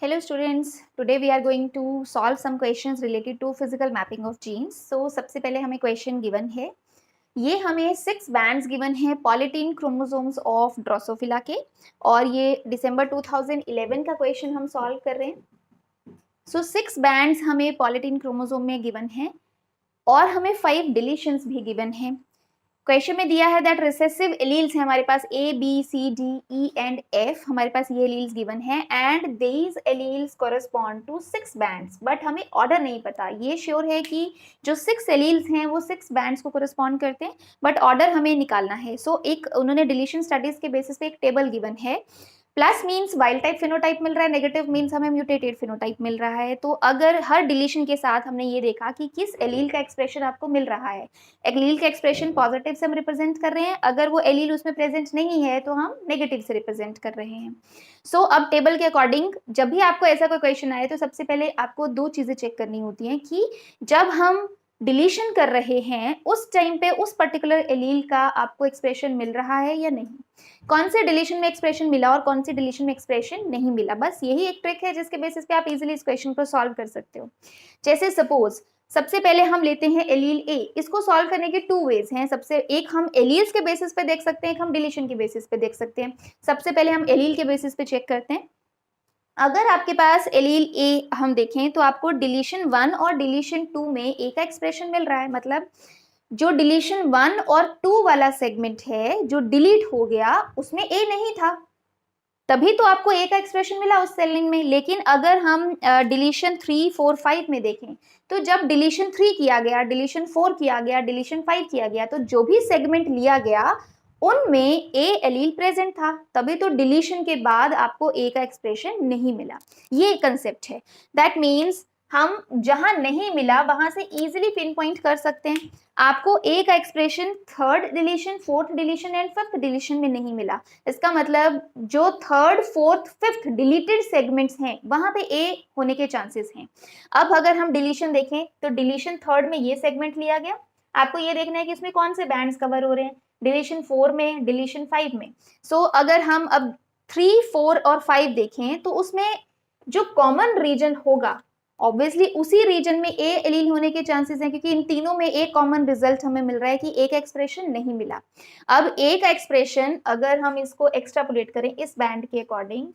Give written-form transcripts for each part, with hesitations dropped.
Hello students, today we are going to solve some questions related to physical mapping of genes. So सबसे पहले हमें question given है, ये हमें 6 bands given है पॉलीटीन क्रोमोसोम्स ऑफ ड्रोसोफिला के और ये दिसंबर 2011 का क्वेश्चन हम सॉल्व कर रहे हैं. सो 6 बैंड्स हमें पॉलीटीन क्रोमोसोम में गिवन है और हमें 5 डिलीशंस भी गिवन है. क्वेश्चन में दिया है दैट रिसेसिव एलील्स है हमारे पास A, B, C, D, E and F. हमारे पास ये एलील्स गिवन है and these alleles correspond to 6 bands. But हमें ऑर्डर नहीं पता. ये श्योर है कि जो 6 एलील्स हैं वो 6 बैंड्स को कॉरेस्पॉन्ड करते हैं, बट ऑर्डर हमें निकालना है. सो एक उन्होंने डिलीशन स्टडीज के बेसिस पे एक टेबल गिवन है. Plus means wild type phenotype मिल रहा है, नेगेटिव मीन्स हमें म्यूटेटेड फिनोटाइप मिल रहा है. तो अगर हर डिलीशन के साथ हमने ये देखा कि किस एलील का एक्सप्रेशन आपको मिल रहा है. एलील का एक्सप्रेशन पॉजिटिव से हम रिप्रेजेंट कर रहे हैं, अगर वो एलील उसमें प्रेजेंट नहीं है तो हम नेगेटिव से रिप्रेजेंट कर रहे हैं. सो अब टेबल के अकॉर्डिंग जब भी आपको ऐसा कोई क्वेश्चन आए तो सबसे पहले आपको 2 चीजें चेक करनी होती हैं कि जब हम डिलीशन कर रहे हैं उस टाइम पे उस पर्टिकुलर एलील का आपको एक्सप्रेशन मिल रहा है या नहीं. कौन से डिलीशन में एक्सप्रेशन मिला और कौन से डिलीशन में एक्सप्रेशन नहीं मिला. बस यही एक ट्रिक है जिसके बेसिस पे आप इजीली इस क्वेश्चन को सॉल्व कर सकते हो. जैसे सपोज सबसे पहले हम लेते हैं एलील ए. इसको सॉल्व करने के 2 वेज हैं. सबसे एक हम एलील्स के बेसिस पे देख सकते हैं, एक हम डिलीशन के बेसिस पे देख सकते हैं. सबसे पहले हम एलील के बेसिस पे चेक करते हैं. अगर आपके पास एलील ए हम देखें तो आपको डिलीशन 1 और डिलीशन 2 में ए का एक्सप्रेशन मिल रहा है. मतलब जो डिलीशन 1 और 2 वाला सेगमेंट है जो डिलीट हो गया उसमें ए नहीं था, तभी तो आपको ए का एक्सप्रेशन मिला उस सेलिंग में. लेकिन अगर हम डिलीशन 3, 4, 5 में देखें तो जब डिलीशन 3 किया गया, डिलीशन 4 किया गया, डिलीशन 5 किया गया, तो जो भी सेगमेंट लिया गया उनमें ए एलील प्रेजेंट था, तभी तो डिलीशन के बाद आपको ए का एक्सप्रेशन नहीं मिला. ये कंसेप्ट है. दैट मीन्स हम जहां नहीं मिला वहां से इजीली पिन पॉइंट कर सकते हैं. आपको ए का expression 3rd deletion, 4th deletion and 5th deletion में नहीं मिला. इसका मतलब जो 3rd, 4th, 5th deleted segments हैं वहां पे ए होने के चांसेस हैं. अब अगर हम डिलीशन देखें तो डिलीशन 3rd में ये सेगमेंट लिया गया. आपको ये देखना है कि इसमें कौन से बैंड्स कवर हो रहे हैं. डिलीशन 4 में, डिलीशन 5 में. सो अगर हम अब 3, 4 और 5 देखें तो उसमें जो कॉमन रीजन होगा ऑब्वियसली उसी रीजन में ए एलील होने के चांसेस हैं, क्योंकि इन तीनों में एक कॉमन रिजल्ट हमें मिल रहा है कि ए का एक्सप्रेशन नहीं मिला. अब ए का एक्सप्रेशन अगर हम इसको एक्सट्रापोलेट करें इस बैंड के अकॉर्डिंग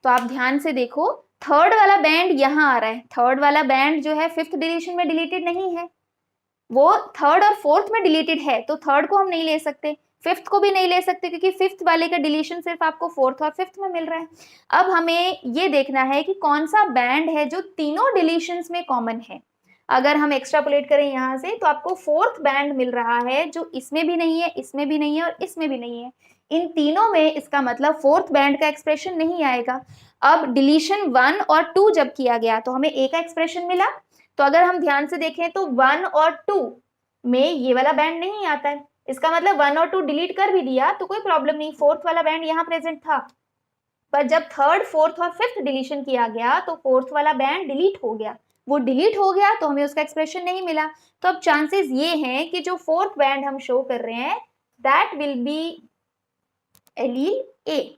तो आप ध्यान से देखो 3rd वाला बैंड यहां आ रहा है. 3rd वाला बैंड जो है 5th डिलीशन में डिलीटेड नहीं है, वो 3rd और 4th में डिलीटेड है, तो 3rd को हम नहीं ले सकते, 5th को भी नहीं ले सकते, क्योंकि 5th वाले का डिलीशन सिर्फ आपको 4th और 5th में मिल रहा है. अब हमें ये देखना है कि कौन सा बैंड है जो तीनों डिलीशंस में कॉमन है. अगर हम एक्सट्रापोलेट करें यहाँ से तो आपको 4th बैंड मिल रहा है जो इसमें भी नहीं है, इसमें भी नहीं है और इसमें भी नहीं है. इन तीनों में इसका मतलब 4th बैंड का एक्सप्रेशन नहीं आएगा. अब डिलीशन 1 और 2 जब किया गया तो हमें ए का एक्सप्रेशन मिला. तो अगर हम ध्यान से देखें तो 1 और 2 में ये वाला बैंड नहीं आता है. इसका मतलब 1 और 2 डिलीट कर भी दिया तो कोई प्रॉब्लम नहीं, 4th वाला बैंड यहाँ प्रेजेंट था. पर जब 3rd, 4th और 5th डिलीशन किया गया तो 4th वाला बैंड डिलीट हो गया. वो डिलीट हो गया तो हमें उसका एक्सप्रेशन नहीं मिला. तो अब चांसेस ये हैं कि जो 4th बैंड हम शो कर रहे हैं दैट विल बी एलील ए.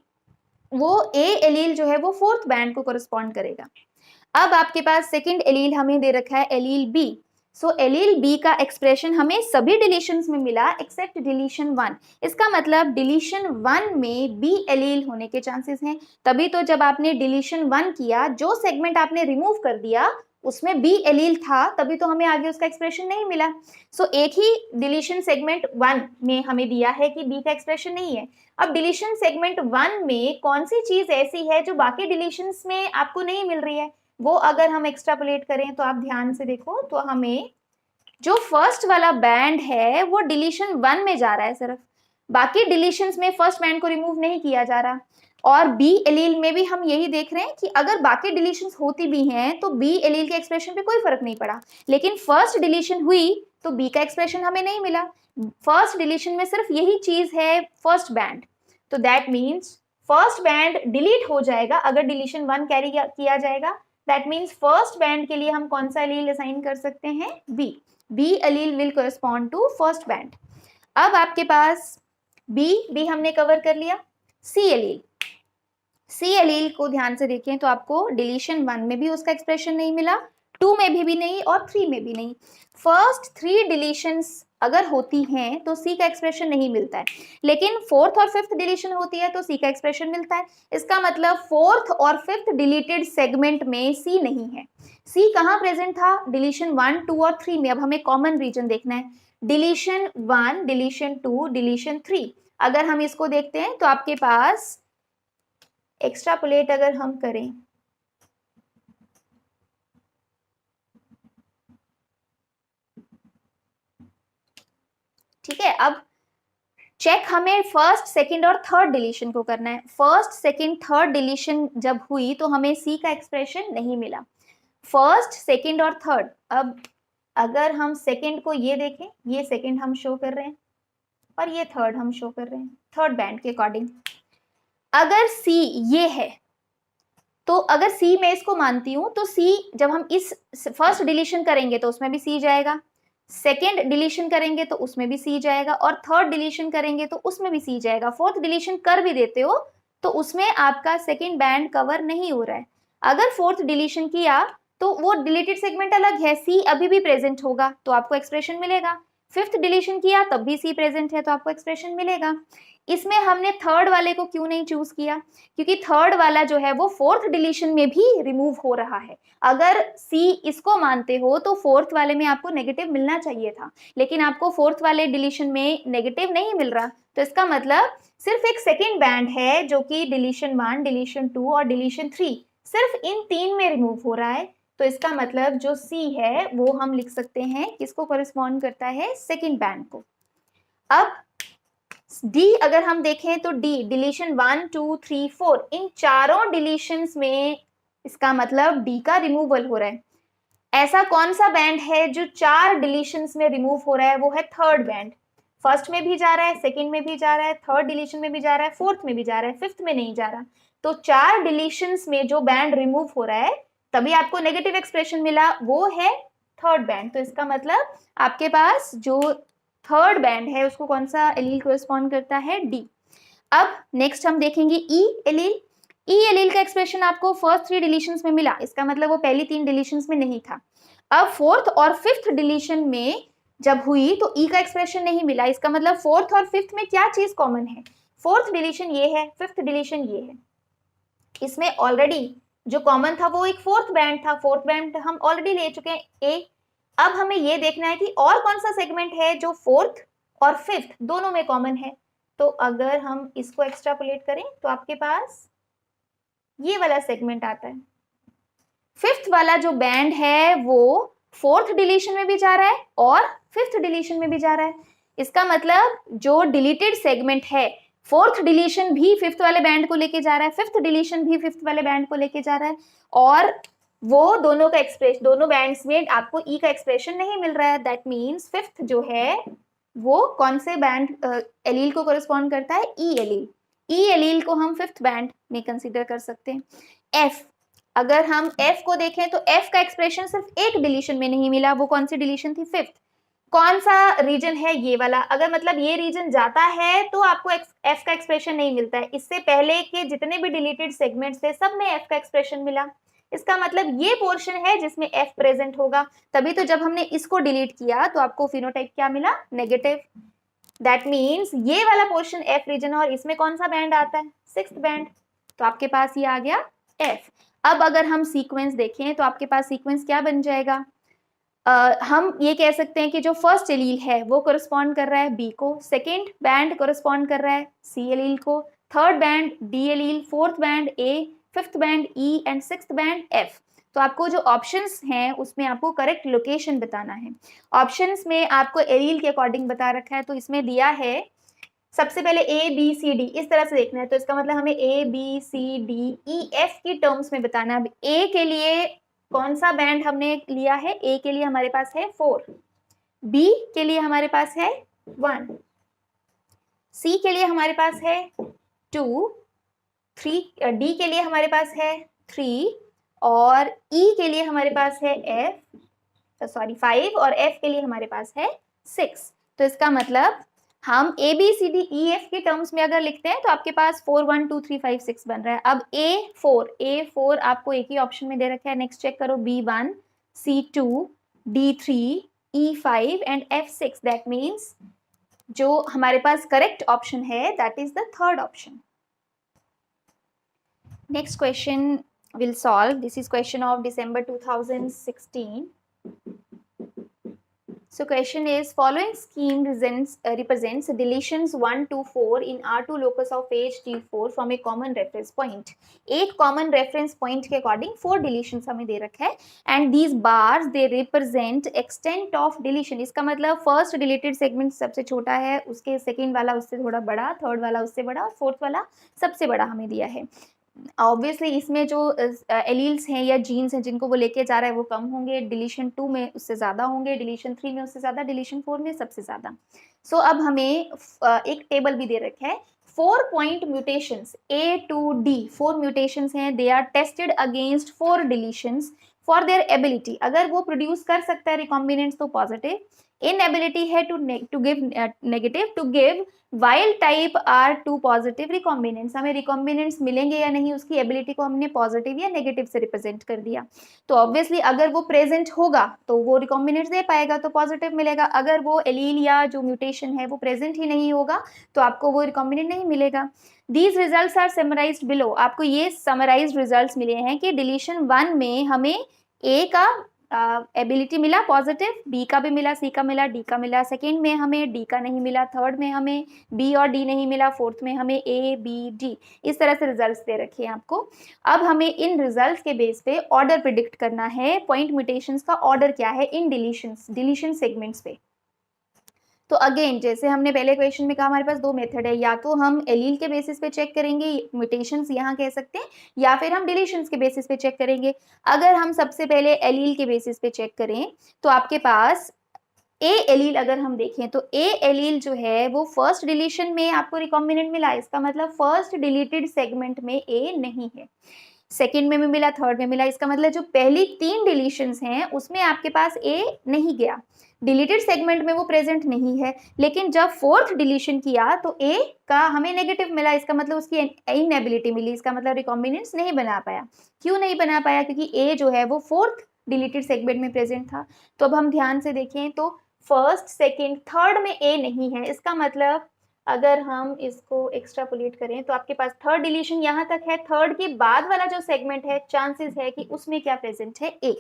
वो ए एलील जो है वो 4th बैंड को कॉरेस्पॉन्ड करेगा. अब आपके पास सेकंड एलील हमें दे रखा है एलील बी. सो एलील बी का एक्सप्रेशन हमें सभी डिलीशंस में मिला एक्सेप्ट डिलीशन 1. इसका मतलब डिलीशन 1 में बी एलील होने के चांसेस हैं. तभी तो जब आपने डिलीशन 1 किया जो सेगमेंट आपने रिमूव कर दिया उसमें बी एलील था, तभी तो हमें आगे उसका एक्सप्रेशन नहीं मिला. सो एक ही डिलीशन सेगमेंट 1 में हमें दिया है कि बी का एक्सप्रेशन नहीं है. अब डिलीशन सेगमेंट 1 में कौन सी चीज ऐसी है जो बाकी डिलीशंस में आपको नहीं मिल रही है, वो अगर हम एक्सट्रापोलेट करें तो आप ध्यान से देखो तो हमें जो फर्स्ट वाला बैंड है वो डिलीशन 1 में जा रहा है सिर्फ, बाकी डिलीशंस में फर्स्ट बैंड को रिमूव नहीं किया जा रहा. और बी एलील में भी हम यही देख रहे हैं कि अगर बाकी डिलीशंस होती भी हैं तो बी एलील के एक्सप्रेशन पे कोई फर्क नहीं पड़ा. लेकिन फर्स्ट डिलीशन हुई तो बी का एक्सप्रेशन हमें नहीं मिला. फर्स्ट डिलीशन में सिर्फ यही चीज है फर्स्ट बैंड. तो that means first band delete हो जाएगा अगर डिलीशन 1 कैरी किया जाएगा. दैट मीन्स फर्स्ट बैंड के लिए हम कौन सा एलील असाइन कर सकते हैं, B. B allele will correspond to first band. अब आपके पास बी हमने कवर कर लिया. सी एलील, सी एलील को ध्यान से देखें तो आपको डिलीशन 1 में भी उसका एक्सप्रेशन नहीं मिला, 2 में भी नहीं और 3 में भी नहीं। फर्स्ट 3 डिलीशंस अगर होती हैं तो सी का एक्सप्रेशन नहीं मिलता है, लेकिन फोर्थ और फिफ्थ डिलीशन होती है तो सी का एक्सप्रेशन मिलता है। इसका मतलब फोर्थ और फिफ्थ डिलीटेड सेगमेंट में सी नहीं है। सी कहाँ प्रेजेंट था? डिलीशन 1, 2 और 3 में। अब हमें कॉमन रीजन देखना है, डिलीशन 1, डिलीशन 2, डिलीशन 3। अगर हम इसको देखते हैं तो आपके पास एक्स्ट्रापोलेट अगर हम करें, ठीक है, अब चेक हमें फर्स्ट, सेकंड और थर्ड डिलीशन को करना है। फर्स्ट, सेकंड, थर्ड डिलीशन जब हुई तो हमें सी का एक्सप्रेशन नहीं मिला। फर्स्ट, सेकंड और थर्ड। अब अगर हम सेकंड को ये देखें, ये सेकंड हम शो कर रहे हैं और ये थर्ड हम शो कर रहे हैं थर्ड बैंड के अकॉर्डिंग। अगर सी ये है तो अगर सी मैं इसको मानती हूं तो सी जब हम इस फर्स्ट डिलीशन करेंगे तो उसमें भी सी जाएगा, सेकेंड डिलीशन करेंगे तो उसमें भी सी जाएगा और थर्ड डिलीशन करेंगे तो उसमें भी सी जाएगा। फोर्थ डिलीशन कर भी देते हो तो उसमें आपका सेकेंड बैंड कवर नहीं हो रहा है। अगर फोर्थ डिलीशन किया तो वो डिलीटेड सेगमेंट अलग है, सी अभी भी प्रेजेंट होगा तो आपको एक्सप्रेशन मिलेगा। फिफ्थ डिलीशन किया तब भी सी प्रेजेंट है तो आपको एक्सप्रेशन मिलेगा। इसमें हमने थर्ड वाले को क्यों नहीं चूज किया? क्योंकि थर्ड वाला जो है वो फोर्थ डिलीशन में भी रिमूव हो रहा है। अगर सी इसको मानते हो तो फोर्थ वाले में आपको नेगेटिव मिलना चाहिए था, लेकिन आपको फोर्थ वाले डिलीशन में नेगेटिव नहीं मिल रहा, तो इसका मतलब सिर्फ एक सेकेंड बैंड है जो कि डिलीशन 1, डिलीशन 2 और डिलीशन 3 सिर्फ इन 3 में रिमूव हो रहा है। तो इसका मतलब जो सी है वो हम लिख सकते हैं किसको कॉरेस्पॉन्ड करता है? सेकेंड बैंड को। अब डी अगर हम देखें तो डी डिलीशन 1, 2, 3, 4 इन चारों डिलीशंस में इसका मतलब डी का रिमूवल हो रहा है। ऐसा कौन सा बैंड है जो 4 डिलीशंस में रिमूव हो रहा है? वो है थर्ड बैंड। फर्स्ट में भी जा रहा है, सेकंड में भी जा रहा है, थर्ड डिलीशन में भी जा रहा है, फोर्थ में भी जा रहा है, फिफ्थ में नहीं जा रहा। तो 4 डिलीशंस में जो बैंड रिमूव हो रहा है तभी आपको नेगेटिव एक्सप्रेशन मिला, वो है थर्ड बैंड। तो इसका मतलब आपके पास जो थर्ड बैंड है उसको कौन सा एलील कोरेस्पॉन्ड करता है? डी। अब नेक्स्ट हम देखेंगे ई एलील। ई एलील का एक्सप्रेशन आपको फर्स्ट 3 डिलीशंस में मिला, इसका मतलब वो पहली 3 डिलीशंस में नहीं था। अब फोर्थ और फिफ्थ डिलीशन में जब हुई तो ई का एक्सप्रेशन नहीं मिला, इसका मतलब फोर्थ और फिफ्थ में क्या चीज कॉमन है? फोर्थ डिलीशन ये है, फिफ्थ डिलीशन ये है। इसमें ऑलरेडी जो कॉमन था वो एक फोर्थ बैंड था, फोर्थ बैंड हम ऑलरेडी ले चुके हैं ए। अब हमें ये देखना है कि और कौन सा सेगमेंट है जो फोर्थ और फिफ्थ दोनों में कॉमन है। तो अगर हम इसको एक्स्ट्रापोलेट करें तो आपके पास ये वाला सेगमेंट आता है। फिफ्थ वाला जो बैंड है वो फोर्थ डिलीशन में भी जा रहा है और फिफ्थ डिलीशन में भी जा रहा है। इसका मतलब जो डिलीटेड सेगमेंट है फोर्थ डिलीशन भी फिफ्थ वाले बैंड को लेके जा रहा है, फिफ्थ डिलीशन भी फिफ्थ वाले बैंड को लेके जा रहा है, और वो दोनों का एक्सप्रेशन, दोनों बैंड्स में आपको ई का एक्सप्रेशन नहीं मिल रहा है। दैट मीन्स फिफ्थ जो है वो कौन से बैंड एलील को कॉरेस्पॉन्ड करता है? ई एलील। ई एलील को हम फिफ्थ बैंड में कंसीडर कर सकते हैं। एफ, अगर हम एफ को देखें तो एफ का एक्सप्रेशन सिर्फ एक डिलीशन में नहीं मिला, वो कौन सी डिलीशन थी? फिफ्थ। कौन सा रीजन है? ये वाला। अगर मतलब ये रीजन जाता है तो आपको एफ का एक्सप्रेशन नहीं मिलता है। इससे पहले के जितने भी डिलीटेड सेगमेंट्स थे सब में एफ का एक्सप्रेशन मिला। इसका मतलब ये पोर्शन है जिसमें एफ प्रेजेंट होगा। तभी तो जब हमने इसको डिलीट किया तो आपको फिनोटाइप क्या मिला? नेगेटिव। दैट मीन्स ये वाला पोर्शन एफ रीजन, और इसमें कौन सा बैंड आता है? Sixth band. तो आपके पास ये आ गया एफ। अब अगर हम सीक्वेंस देखें तो आपके पास सीक्वेंस क्या बन जाएगा? हम ये कह सकते हैं कि जो फर्स्ट एलील है वो कोरिस्पॉन्ड कर रहा है बी को, सेकेंड बैंड कोरिस्पॉन्ड कर रहा है सी एलील को, third band D allele, fourth band A, fifth band E and sixth band F. तो आपको जो ऑप्शंस हैं उसमें आपको करेक्ट लोकेशन बताना है। ऑप्शंस में आपको एलील के अकॉर्डिंग बता रखा है, तो इसमें दिया है सबसे पहले ए बी सी डी, इस तरह से देखना है। तो इसका मतलब हमें A B C D E F की टर्म्स में बताना है। ए के लिए कौन सा बैंड हमने लिया है? ए के लिए हमारे पास है 4, बी के लिए हमारे पास है 1, सी के लिए हमारे पास है 2, 3, डी के लिए हमारे पास है 3 और ई के लिए हमारे पास है 5 और एफ के लिए हमारे पास है 6। तो इसका मतलब हम A B C D E F के टर्म्स में अगर लिखते हैं तो आपके पास 4 1 2 3 5 6 बन रहा है। अब ए4 आपको एक ही ऑप्शन में दे रखा है, नेक्स्ट चेक करो B1 C2 D3 E5 and F6, that means जो हमारे पास करेक्ट ऑप्शन है that is the third option. Next question will solve, this is question of December 2016. So question is, following scheme represents deletions 1 to 4 in R2 locus of age T4 from a common reference point. एक common reference point के according 4 deletions हमें दे रखा है and these bars they represent extent of deletion. इसका मतलब first deleted segment सबसे छोटा है, उसके second वाला उससे थोड़ा बड़ा, third वाला उससे बड़ा और fourth वाला सबसे बड़ा हमें दिया है। ऑब्वियसली इसमें जो एलील्स हैं या जीन्स हैं जिनको वो लेके जा रहा है वो कम होंगे, डिलीशन 2 में उससे ज़्यादा होंगे, डिलीशन 3 में उससे ज़्यादा, डिलीशन 4 में सबसे ज़्यादा। सो अब हमें एक टेबल भी दे रखा है, 4 point mutations A to D, 4 mutations हैं, they are tested against 4 deletions for their ability. अगर वो प्रोड्यूस कर सकता है रिकॉम्बिनेंट्स तो पॉजिटिव, इनएबिलिटी है to give negative, to give wild type or to positive recombinants. हमें रिकॉम्बिनेंट्स मिलेंगे या नहीं उसकी एबिलिटी को हमने पॉजिटिव या नेगेटिव से रिप्रेजेंट कर दिया। तो ऑब्वियसली अगर वो प्रेजेंट होगा तो वो रिकॉम्बिनेंट्स दे पाएगा तो पॉजिटिव मिलेगा, अगर वो एलील या जो म्यूटेशन है वो प्रेजेंट ही नहीं होगा तो आपको वो रिकॉम्बिनेंट नहीं मिलेगा। These results are summarised below, आपको ये समराइज्ड रिजल्ट्स मिले हैं कि डिलीशन 1 में हमें ए का एबिलिटी मिला पॉजिटिव, बी का भी मिला, सी का मिला, डी का मिला, सेकेंड में हमें डी का नहीं मिला, थर्ड में हमें बी और डी नहीं मिला, फोर्थ में हमें ए बी डी, इस तरह से रिजल्ट्स दे रखे हैं आपको। अब हमें इन रिजल्ट्स के बेस पे ऑर्डर प्रिडिक्ट करना है, पॉइंट म्यूटेशंस का ऑर्डर क्या है इन डिलीशन सेगमेंट्स पे। तो अगेन जैसे हमने पहले क्वेश्चन में कहा हमारे पास 2 मेथड है, या तो हम एलील के बेसिस पे चेक करेंगे, म्यूटेशंस यहाँ कह सकते हैं, या फिर हम डिलीशंस के बेसिस पे चेक करेंगे। अगर हम सबसे पहले एलील के बेसिस पे चेक करें तो आपके पास ए एलील अगर हम देखें तो ए एलील जो है वो फर्स्ट डिलीशन में आपको रिकॉम्बिनेंट मिला, इसका मतलब फर्स्ट डिलीटेड सेगमेंट में ए नहीं है, सेकेंड में भी मिला, थर्ड में मिला, इसका मतलब जो पहली 3 डिलीशंस हैं उसमें आपके पास ए नहीं गया, डिलीटेड सेगमेंट में वो प्रेजेंट नहीं है। लेकिन जब फोर्थ डिलीशन किया तो ए का हमें नेगेटिव मिला, इसका मतलब उसकी इनएबिलिटी मिली, इसका मतलब रिकॉम्बिनेंट्स नहीं बना पाया। क्यों नहीं बना पाया? क्योंकि ए जो है वो फोर्थ डिलीटेड सेगमेंट में प्रेजेंट था। तो अब हम ध्यान से देखें तो फर्स्ट सेकेंड थर्ड में ए नहीं है, इसका मतलब अगर हम इसको एक्स्ट्रापोलेट करें तो आपके पास थर्ड डिलीशन यहाँ तक है, थर्ड के बाद वाला जो सेगमेंट है चांसेस है कि उसमें क्या प्रेजेंट है ए,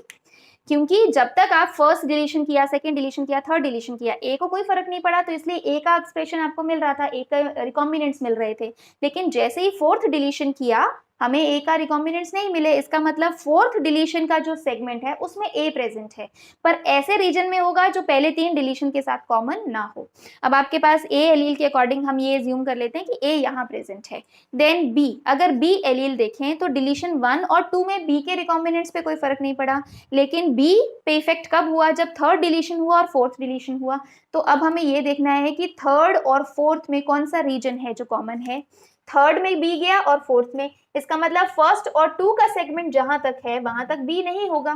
क्योंकि जब तक आप फर्स्ट डिलीशन किया, सेकंड डिलीशन किया, थर्ड डिलीशन किया, ए को कोई फर्क नहीं पड़ा, तो इसलिए ए का एक्सप्रेशन आपको मिल रहा था, ए का रिकॉम्बिनेंट्स मिल रहे थे। लेकिन जैसे ही फोर्थ डिलीशन किया हमें ए का रिकॉम्बिनेंट्स नहीं मिले, इसका मतलब फोर्थ डिलीशन का जो सेगमेंट है उसमें ए प्रेजेंट है, पर ऐसे रीजन में होगा जो पहले 3 डिलीशन के साथ कॉमन ना हो। अब आपके पास ए एलील के अकॉर्डिंग हम ये एज्यूम कर लेते हैं कि ए यहाँ प्रेजेंट है। देन बी, अगर बी एलील देखें तो डिलीशन 1 और 2 में बी के रिकॉम्बिनेंट्स पे कोई फर्क नहीं पड़ा, लेकिन बी पे इफेक्ट कब हुआ? जब थर्ड डिलीशन हुआ और फोर्थ डिलीशन हुआ। तो अब हमें ये देखना है कि थर्ड और फोर्थ में कौन सा रीजन है जो कॉमन है। थर्ड में बी गया और फोर्थ में, इसका मतलब फर्स्ट और 2 का सेगमेंट जहां तक है वहां तक बी नहीं होगा,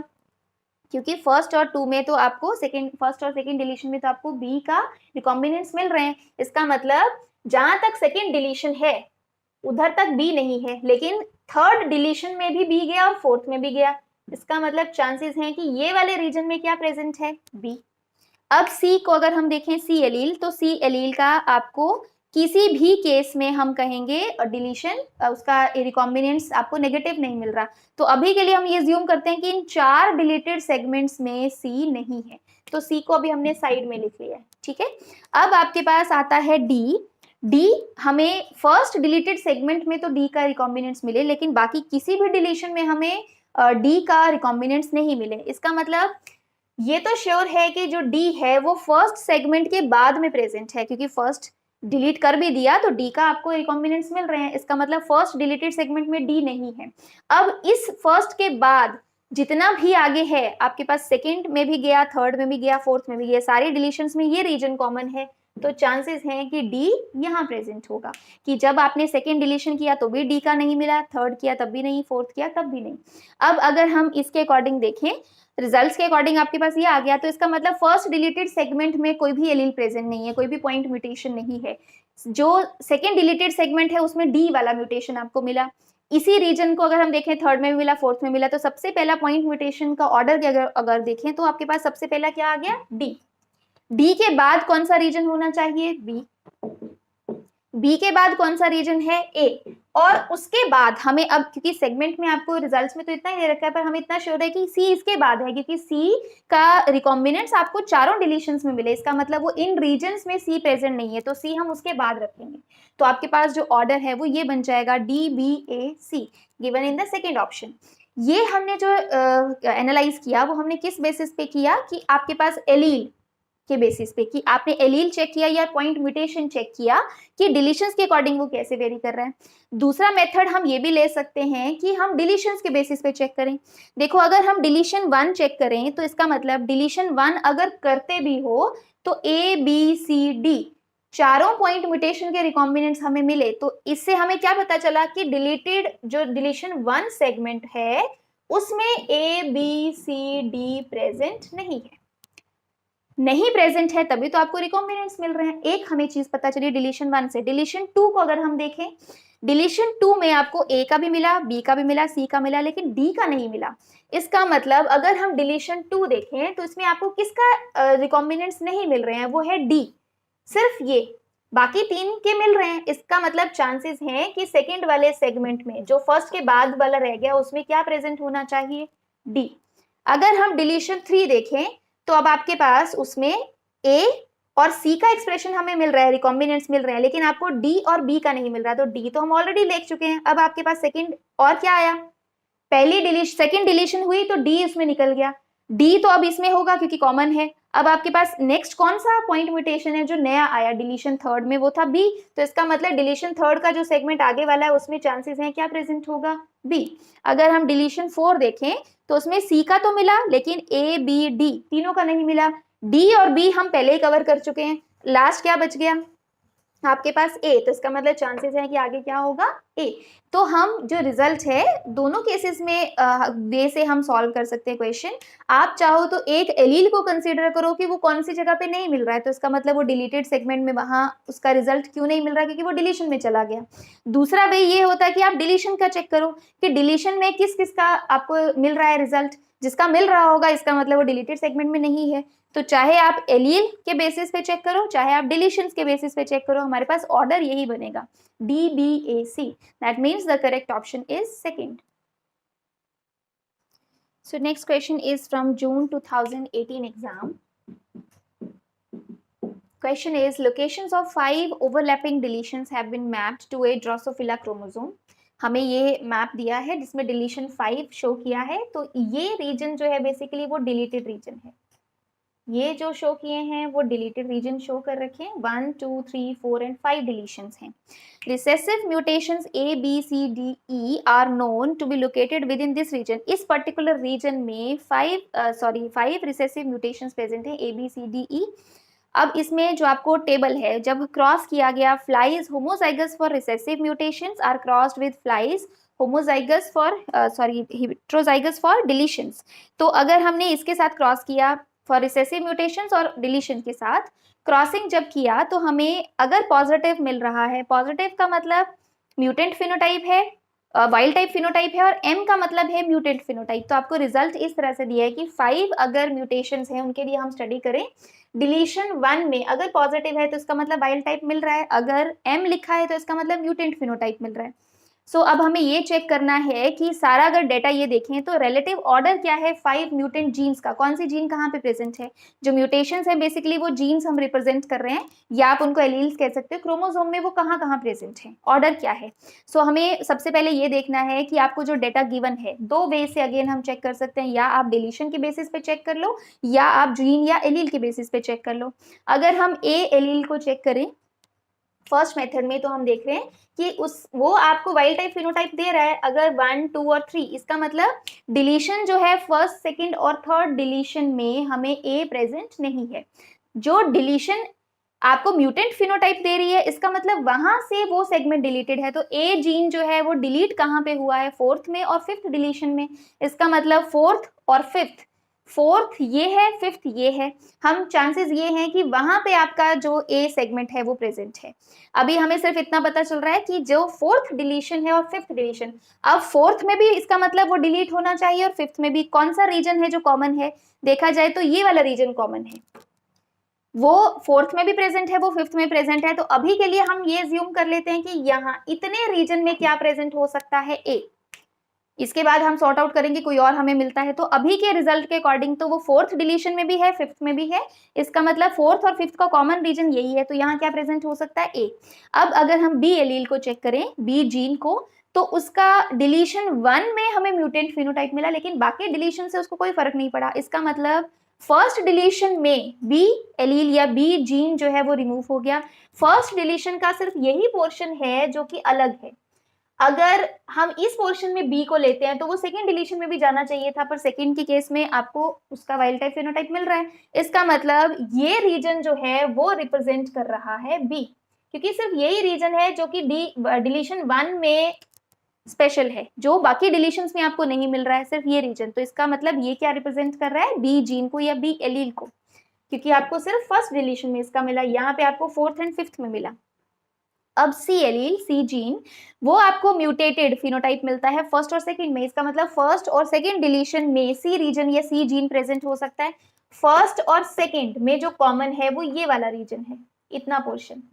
क्योंकि फर्स्ट और 2 में तो आपको फर्स्ट और सेकंड डिलीशन में तो आपको बी का रिकॉम्बिनेंट्स मिल रहे हैं, इसका मतलब जहां तक सेकंड डिलीशन है उधर तक बी नहीं है, लेकिन थर्ड डिलीशन में भी बी गया और फोर्थ में भी गया, इसका मतलब चांसेस हैं कि ये वाले रीजन में क्या प्रेजेंट है? बी। अब सी को अगर हम देखें, सी एलील, तो सी एलील का आपको किसी भी केस में हम कहेंगे डिलीशन, उसका रिकॉम्बिनेंट्स आपको नेगेटिव नहीं मिल रहा। तो अभी के लिए हम ये ज्यूम करते हैं कि इन 4 डिलीटेड सेगमेंट्स में सी नहीं है, तो सी को अभी हमने साइड में लिख लिया है, ठीक है। अब आपके पास आता है डी। डी, हमें फर्स्ट डिलीटेड सेगमेंट में तो डी का रिकॉम्बिनेंट्स मिले, लेकिन बाकी किसी भी डिलीशन में हमें डी का रिकॉम्बिनेंट्स नहीं मिले, इसका मतलब ये तो श्योर है कि जो डी है वो फर्स्ट सेगमेंट के बाद में प्रेजेंट है, क्योंकि फर्स्ट डिलीट कर भी दिया तो डी का आपको रिकॉम्बिनेंट्स मिल रहे हैं, इसका मतलब फर्स्ट डिलीटेड सेगमेंट में डी नहीं है। अब इस फर्स्ट के बाद जितना भी आगे है आपके पास सेकंड में भी गया, थर्ड में भी गया, फोर्थ में भी गया, सारे डिलीशंस में ये रीजन कॉमन है, तो चांसेस हैं कि डी यहाँ प्रेजेंट होगा, कि जब आपने सेकेंड डिलीशन किया तो भी डी का नहीं मिला, थर्ड किया तब भी नहीं, फोर्थ किया तब भी नहीं। अब अगर हम इसके अकॉर्डिंग देखें, रिजल्ट्स के अकॉर्डिंग आपके पास ये आ गया, तो इसका मतलब फर्स्ट डिलीटेड सेगमेंट में कोई भी एलील प्रेजेंट नहीं है, कोई भी पॉइंट म्यूटेशन नहीं है। जो सेकेंड डिलीटेड सेगमेंट है उसमें डी वाला म्यूटेशन आपको मिला। इसी रीजन को अगर हम देखें थर्ड में भी मिला, फोर्थ में मिला, तो सबसे पहला पॉइंट म्यूटेशन का ऑर्डर के अगर देखें तो आपके पास सबसे पहला क्या आ गया, डी। डी के बाद कौन सा रीजन होना चाहिए, बी। बी के बाद कौन सा रीजन है, ए। और उसके बाद हमें अब, क्योंकि सेगमेंट में आपको रिजल्ट्स में तो इतना ही दे रखा है, पर हमें इतना श्योर है कि सी इसके बाद है, क्योंकि सी का रिकॉम्बिनेंट्स आपको चारों डिलीशंस में मिले, इसका मतलब वो इन रीजन्स में सी प्रेजेंट नहीं है, तो सी हम उसके बाद रखेंगे। तो आपके पास जो ऑर्डर है वो ये बन जाएगा D B A C, given in the second option. ये हमने जो एनालाइज किया वो हमने किस बेसिस पे किया, कि आपके पास एलील के बेसिस पे, कि आपने एलील चेक किया या पॉइंट म्यूटेशन चेक किया कि डिलीशंस के अकॉर्डिंग वो कैसे वेरी कर रहा है। दूसरा मेथड हम ये भी ले सकते हैं कि हम डिलीशंस के बेसिस पे चेक करें। देखो, अगर हम डिलीशन 1 चेक करें तो इसका मतलब डिलीशन 1 अगर करते भी हो तो ए बी सी डी चारों पॉइंट म्यूटेशन के रिकॉम्बिनेंट्स हमें मिले, तो इससे हमें क्या पता चला कि डिलीटेड जो डिलीशन 1 सेगमेंट है उसमें A B C D present नहीं है। नहीं प्रेजेंट है तभी तो आपको रिकॉम्बिनेंट्स मिल रहे हैं। एक हमें चीज पता चली डिलीशन 1 से। डिलीशन 2 को अगर हम देखें, डिलीशन 2 में आपको ए का भी मिला, बी का भी मिला, सी का मिला, लेकिन डी का नहीं मिला। इसका मतलब अगर हम डिलीशन 2 देखें तो इसमें आपको किसका रिकॉम्बिनेंट्स नहीं मिल रहे हैं, वो है डी, सिर्फ ये, बाकी 3 के मिल रहे हैं। इसका मतलब चांसेस हैं कि सेकेंड वाले सेगमेंट में जो फर्स्ट के बाद वाला रह गया उसमें क्या प्रेजेंट होना चाहिए, डी। अगर हम डिलीशन 3 देखें तो अब आपके पास उसमें ए और सी का एक्सप्रेशन हमें मिल रहा है, रिकॉम्बिनेंट्स मिल रहे हैं, लेकिन आपको डी और बी का नहीं मिल रहा, तो डी तो हम ऑलरेडी देख चुके हैं। अब आपके पास सेकंड और क्या आया, पहली डिलीशन सेकंड डिलीशन हुई तो डी उसमें निकल गया, डी तो अब इसमें होगा क्योंकि कॉमन है। अब आपके पास नेक्स्ट कौन सा पॉइंट म्यूटेशन है जो नया आया डिलीशन थर्ड में, वो था बी, तो इसका मतलब डिलीशन थर्ड का जो सेगमेंट आगे वाला है उसमें चांसेस हैं क्या प्रेजेंट होगा, बी। अगर हम डिलीशन 4 देखें तो उसमें सी का तो मिला लेकिन ए बी डी तीनों का नहीं मिला, डी और बी हम पहले ही कवर कर चुके हैं, लास्ट क्या बच गया आपके पास ए, तो इसका मतलब चांसेस है कि आगे क्या होगा, ए। तो हम जो रिजल्ट है दोनों केसेस में वे से हम सॉल्व कर सकते हैं क्वेश्चन। आप चाहो तो एक एलील को कंसीडर करो कि वो कौन सी जगह पे नहीं मिल रहा है, तो इसका मतलब वो डिलीटेड सेगमेंट में वहां उसका रिजल्ट क्यों नहीं मिल रहा है, क्योंकि वो डिलीशन में चला गया। दूसरा वे ये होता है कि आप डिलीशन का चेक करो कि डिलीशन में किस किस का आपको मिल रहा है रिजल्ट, जिसका मिल रहा होगा इसका मतलब वो डिलीटेड सेगमेंट में नहीं है। तो चाहे आप एलील के बेसिस पे चेक करो चाहे आप डिलीशंस के बेसिस पे चेक करो, हमारे पास ऑर्डर यही बनेगा D B A C, that means the correct option is second. So next question is from June 2018 exam. Question is locations of 5 overlapping deletions have been mapped to a Drosophila chromosome. हमें ये map दिया है जिसमें deletion 5 show किया है, तो ये reason जो है बेसिकली वो डिलीटेड रीजन है। ये जो शो किए हैं वो डिलीटेड रीजन शो कर रखे हैं, 1 2 3 4 एंड 5 डिलीशंस हैं। Recessive mutations A B C D E are known to be located within this region. इस पर्टिकुलर रीजन में 5 रिसेसिव म्यूटेशंस प्रेजेंट हैं, ए बी सी डी ई। अब इसमें जो आपको टेबल है, जब क्रॉस किया गया flies homozygous for recessive mutations are crossed with flies homozygous for heterozygous for deletions. तो अगर हमने इसके साथ क्रॉस किया फॉर रिसेसिव म्यूटेशंस और डिलीशन के साथ क्रॉसिंग जब किया तो हमें अगर पॉजिटिव मिल रहा है, पॉजिटिव का मतलब म्यूटेंट फिनोटाइप है, वाइल्ड टाइप फिनोटाइप है, और एम का मतलब है म्यूटेंट फिनोटाइप। तो आपको रिजल्ट इस तरह से दिया है कि 5 अगर म्यूटेशंस हैं उनके लिए हम स्टडी करें, डिलीशन 1 में अगर पॉजिटिव है तो इसका मतलब वाइल्ड टाइप मिल रहा है, अगर एम लिखा है तो इसका मतलब म्यूटेंट फिनोटाइप मिल रहा है। सो अब हमें ये चेक करना है कि सारा अगर डेटा ये देखें तो रिलेटिव ऑर्डर क्या है 5 म्यूटेंट जीन्स का, कौन सी जीन कहाँ पे प्रेजेंट है। जो म्यूटेशंस है बेसिकली वो जीन्स हम रिप्रेजेंट कर रहे हैं, या आप उनको एलील्स कह सकते हो, क्रोमोसोम में वो कहाँ कहाँ प्रेजेंट है, ऑर्डर क्या है। सो हमें सबसे पहले ये देखना है कि आपको जो डेटा गिवन है, 2 वे से अगेन हम चेक कर सकते हैं, या आप डिलीशन के बेसिस पे चेक कर लो या आप जीन या एलील के बेसिस पे चेक कर लो। अगर हम ए एलील को चेक करें फर्स्ट मेथड में तो हम देख रहे हैं कि वो आपको वाइल्ड टाइप फिनोटाइप दे रहा है अगर 1 2 और 3, इसका मतलब डिलीशन जो है फर्स्ट सेकंड और थर्ड डिलीशन में हमें ए प्रेजेंट नहीं है। जो डिलीशन आपको म्यूटेंट फिनोटाइप दे रही है, इसका मतलब वहां से वो सेगमेंट डिलीटेड है। तो ए जीन जो है वो डिलीट कहाँ पे हुआ है, 4th में और 5th डिलीशन में। इसका मतलब 4th और 5th, 4th ये है, 5th ये है। हम चांसेस ये हैं कि वहां पे आपका जो ए सेगमेंट है वो प्रेजेंट है। अभी हमें सिर्फ इतना पता चल रहा है कि जो 4th डिलीशन है और 5th डिलीशन, अब 4th में भी इसका मतलब वो डिलीट होना चाहिए और 5th में भी। कौन सा रीजन है जो कॉमन है, देखा जाए तो ये वाला रीजन कॉमन है, वो 4th में भी प्रेजेंट है, वो 5th में प्रेजेंट है। तो अभी के लिए हम ये ज्यूम कर लेते हैं कि यहाँ इतने रीजन में क्या प्रेजेंट हो सकता है, ए। इसके बाद हम सॉर्ट आउट करेंगे कोई और हमें मिलता है। तो अभी के रिजल्ट के अकॉर्डिंग तो वो 4th डिलीशन में भी है, 5th में भी है। इसका मतलब 4th और 5th का कॉमन रीजन यही है। तो यहाँ क्या प्रेजेंट हो सकता है, ए। अब अगर हम बी एलील को चेक करें, बी जीन को, तो उसका डिलीशन 1 में हमें म्यूटेंट फिनोटाइप मिला, लेकिन बाकी डिलीशन से उसको कोई फर्क नहीं पड़ा। इसका मतलब फर्स्ट डिलीशन में बी एलील या बी जीन जो है वो रिमूव हो गया। फर्स्ट डिलीशन का सिर्फ यही पोर्शन है जो कि अलग है। अगर हम इस पोर्शन में बी को लेते हैं तो वो सेकेंड डिलीशन में भी जाना चाहिए था, पर सेकेंड के केस में आपको उसका वाइल्ड टाइप फिनोटाइप मिल रहा है। इसका मतलब ये रीजन जो है वो रिप्रेजेंट कर रहा है बी, क्योंकि सिर्फ यही रीजन है जो कि डिलीशन 1 में स्पेशल है, जो बाकी डिलीशंस में आपको नहीं मिल रहा है, सिर्फ ये रीजन। तो इसका मतलब ये क्या रिप्रेजेंट कर रहा है, बी जीन को या बी एलील को, क्योंकि आपको सिर्फ फर्स्ट डिलीशन में इसका मिला, यहाँ पे आपको 4th एंड 5th में मिला। अब सी एलील, सी जीन, वो आपको म्यूटेटेड फिनोटाइप मिलता है फर्स्ट और सेकंड में। इसका मतलब फर्स्ट और सेकंड डिलीशन में सी रीजन या सी जीन प्रेजेंट हो सकता है। फर्स्ट और सेकंड में जो कॉमन है वो ये वाला रीजन है, इतना पोर्शन,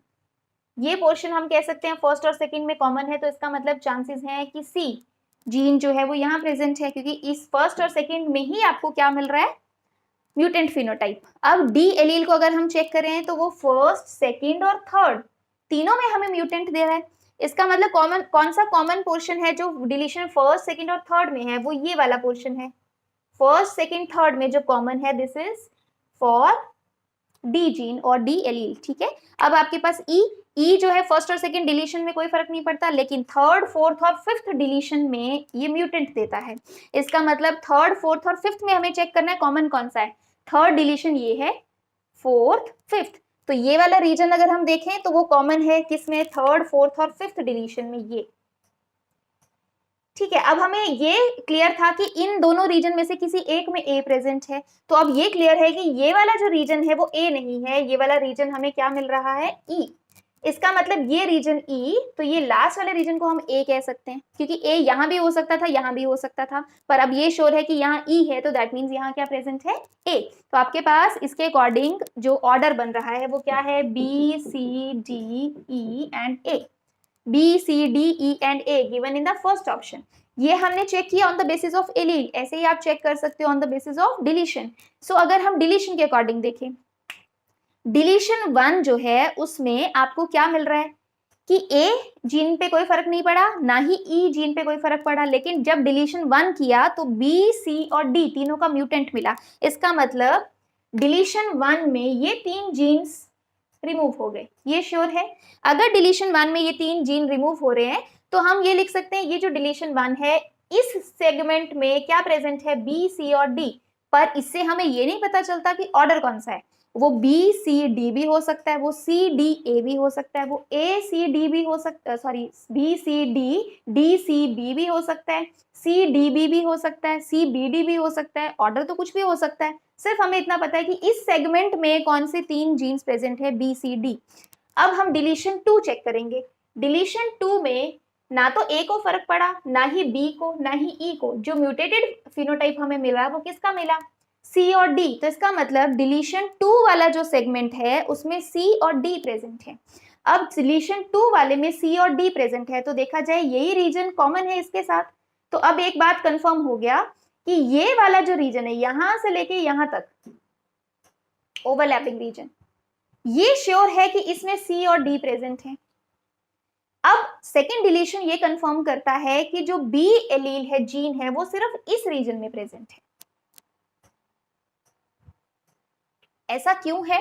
ये पोर्शन हम कह सकते हैं फर्स्ट और सेकंड में कॉमन है। तो इसका मतलब चांसेस हैं कि सी जीन जो है वो यहाँ प्रेजेंट है, क्योंकि इस फर्स्ट और सेकंड में ही आपको क्या मिल रहा है, म्यूटेंट फिनोटाइप। अब डी एलील को अगर हम चेक करें तो वो फर्स्ट, सेकंड और थर्ड तीनों में हमें म्यूटेंट दे रहा है। इसका मतलब कॉमन, कौन सा कॉमन पोर्शन है जो डिलीशन फर्स्ट, सेकंड और थर्ड में है, वो ये वाला पोर्शन है। फर्स्ट, सेकंड, थर्ड में जो कॉमन है, this is for D gene और डी एलील। ठीक है, अब आपके पास ई जो है फर्स्ट और सेकंड डिलीशन में कोई फर्क नहीं पड़ता, लेकिन थर्ड, फोर्थ और फिफ्थ डिलीशन में ये म्यूटेंट देता है। इसका मतलब थर्ड, फोर्थ और फिफ्थ में हमें चेक करना है कॉमन कौन सा है। थर्ड डिलीशन ये है, फोर्थ, फिफ्थ, तो ये वाला रीजन अगर हम देखें तो वो कॉमन है किसमें, थर्ड, फोर्थ और फिफ्थ डिलीशन में ये। ठीक है, अब हमें ये क्लियर था कि इन दोनों रीजन में से किसी एक में ए प्रेजेंट है। तो अब ये क्लियर है कि ये वाला जो रीजन है वो ए नहीं है, ये वाला रीजन हमें क्या मिल रहा है, ई। इसका मतलब ये रीजन ई, तो ये लास्ट वाले रीजन को हम ए कह सकते हैं, क्योंकि ए यहाँ भी हो सकता था, यहाँ भी हो सकता था, पर अब ये श्योर है कि यहाँ ई है, तो दैट मीन्स यहाँ क्या प्रेजेंट है, ए। तो आपके पास इसके अकॉर्डिंग जो ऑर्डर बन रहा है वो क्या है, B C D E and A. B C D E and A given in the first option. ये हमने चेक किया on the basis of allele, ऐसे ही आप चेक कर सकते हो on the basis of deletion. So अगर हम डिलीशन के अकॉर्डिंग देखें, डिलीशन 1 जो है उसमें आपको क्या मिल रहा है कि ए जीन पे कोई फर्क नहीं पड़ा, ना ही ई जीन पे कोई फर्क पड़ा, लेकिन जब डिलीशन 1 किया तो बी, सी और डी तीनों का म्यूटेंट मिला। इसका मतलब डिलीशन 1 में ये 3 जीन्स रिमूव हो गए, ये श्योर है। अगर डिलीशन 1 में ये 3 जीन रिमूव हो रहे हैं तो हम ये लिख सकते हैं ये जो डिलीशन 1 है इस सेगमेंट में क्या प्रेजेंट है, बी, सी और डी। पर इससे हमें ये नहीं पता चलता कि ऑर्डर कौन सा है, वो बी सी डी भी हो सकता है, वो सी डी ए भी हो सकता है, वो ए सी डी भी हो सकता है, sorry B C D D C B भी हो सकता है, सी डी बी भी हो सकता है, सी बी डी भी हो सकता है, ऑर्डर तो कुछ भी हो सकता है। सिर्फ हमें इतना पता है कि इस सेगमेंट में कौन से 3 जीन्स प्रेजेंट है, बी सी डी। अब हम डिलीशन 2 चेक करेंगे। डिलीशन 2 में ना तो ए को फर्क पड़ा, ना ही बी को, ना ही ई को। जो म्यूटेटेड फिनोटाइप हमें मिला वो किसका मिला, सी और डी। तो इसका मतलब डिलीशन 2 वाला जो सेगमेंट है उसमें सी और डी प्रेजेंट है। अब डिलीशन 2 वाले में सी और डी प्रेजेंट है, तो देखा जाए यही रीजन कॉमन है इसके साथ। तो अब एक बात कंफर्म हो गया कि ये वाला जो रीजन है यहां से लेके यहां तक ओवरलैपिंग रीजन, ये श्योर है कि इसमें सी और डी प्रेजेंट है। अब सेकेंड डिलीशन ये कंफर्म करता है कि जो बी एलील है, जीन है, वो सिर्फ इस रीजन में प्रेजेंट है। ऐसा क्यों है,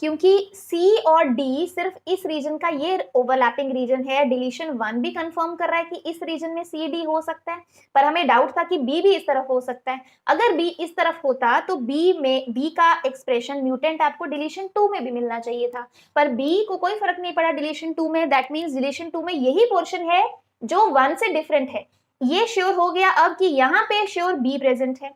क्योंकि सी और डी सिर्फ इस रीजन का ये ओवरलैपिंग रीजन है। डिलीशन 1 भी कंफर्म कर रहा है कि इस रीजन में सी डी हो सकता है, पर हमें डाउट था कि बी भी इस तरफ हो सकता है। अगर बी इस तरफ होता तो बी का एक्सप्रेशन म्यूटेंट आपको डिलीशन 2 में भी मिलना चाहिए था, पर बी को कोई फर्क नहीं पड़ा डिलीशन 2 में। दैट मीन्स डिलीशन 2 में यही पोर्शन है जो 1 से डिफरेंट है। ये श्योर हो गया अब कि यहाँ पे श्योर बी प्रेजेंट है।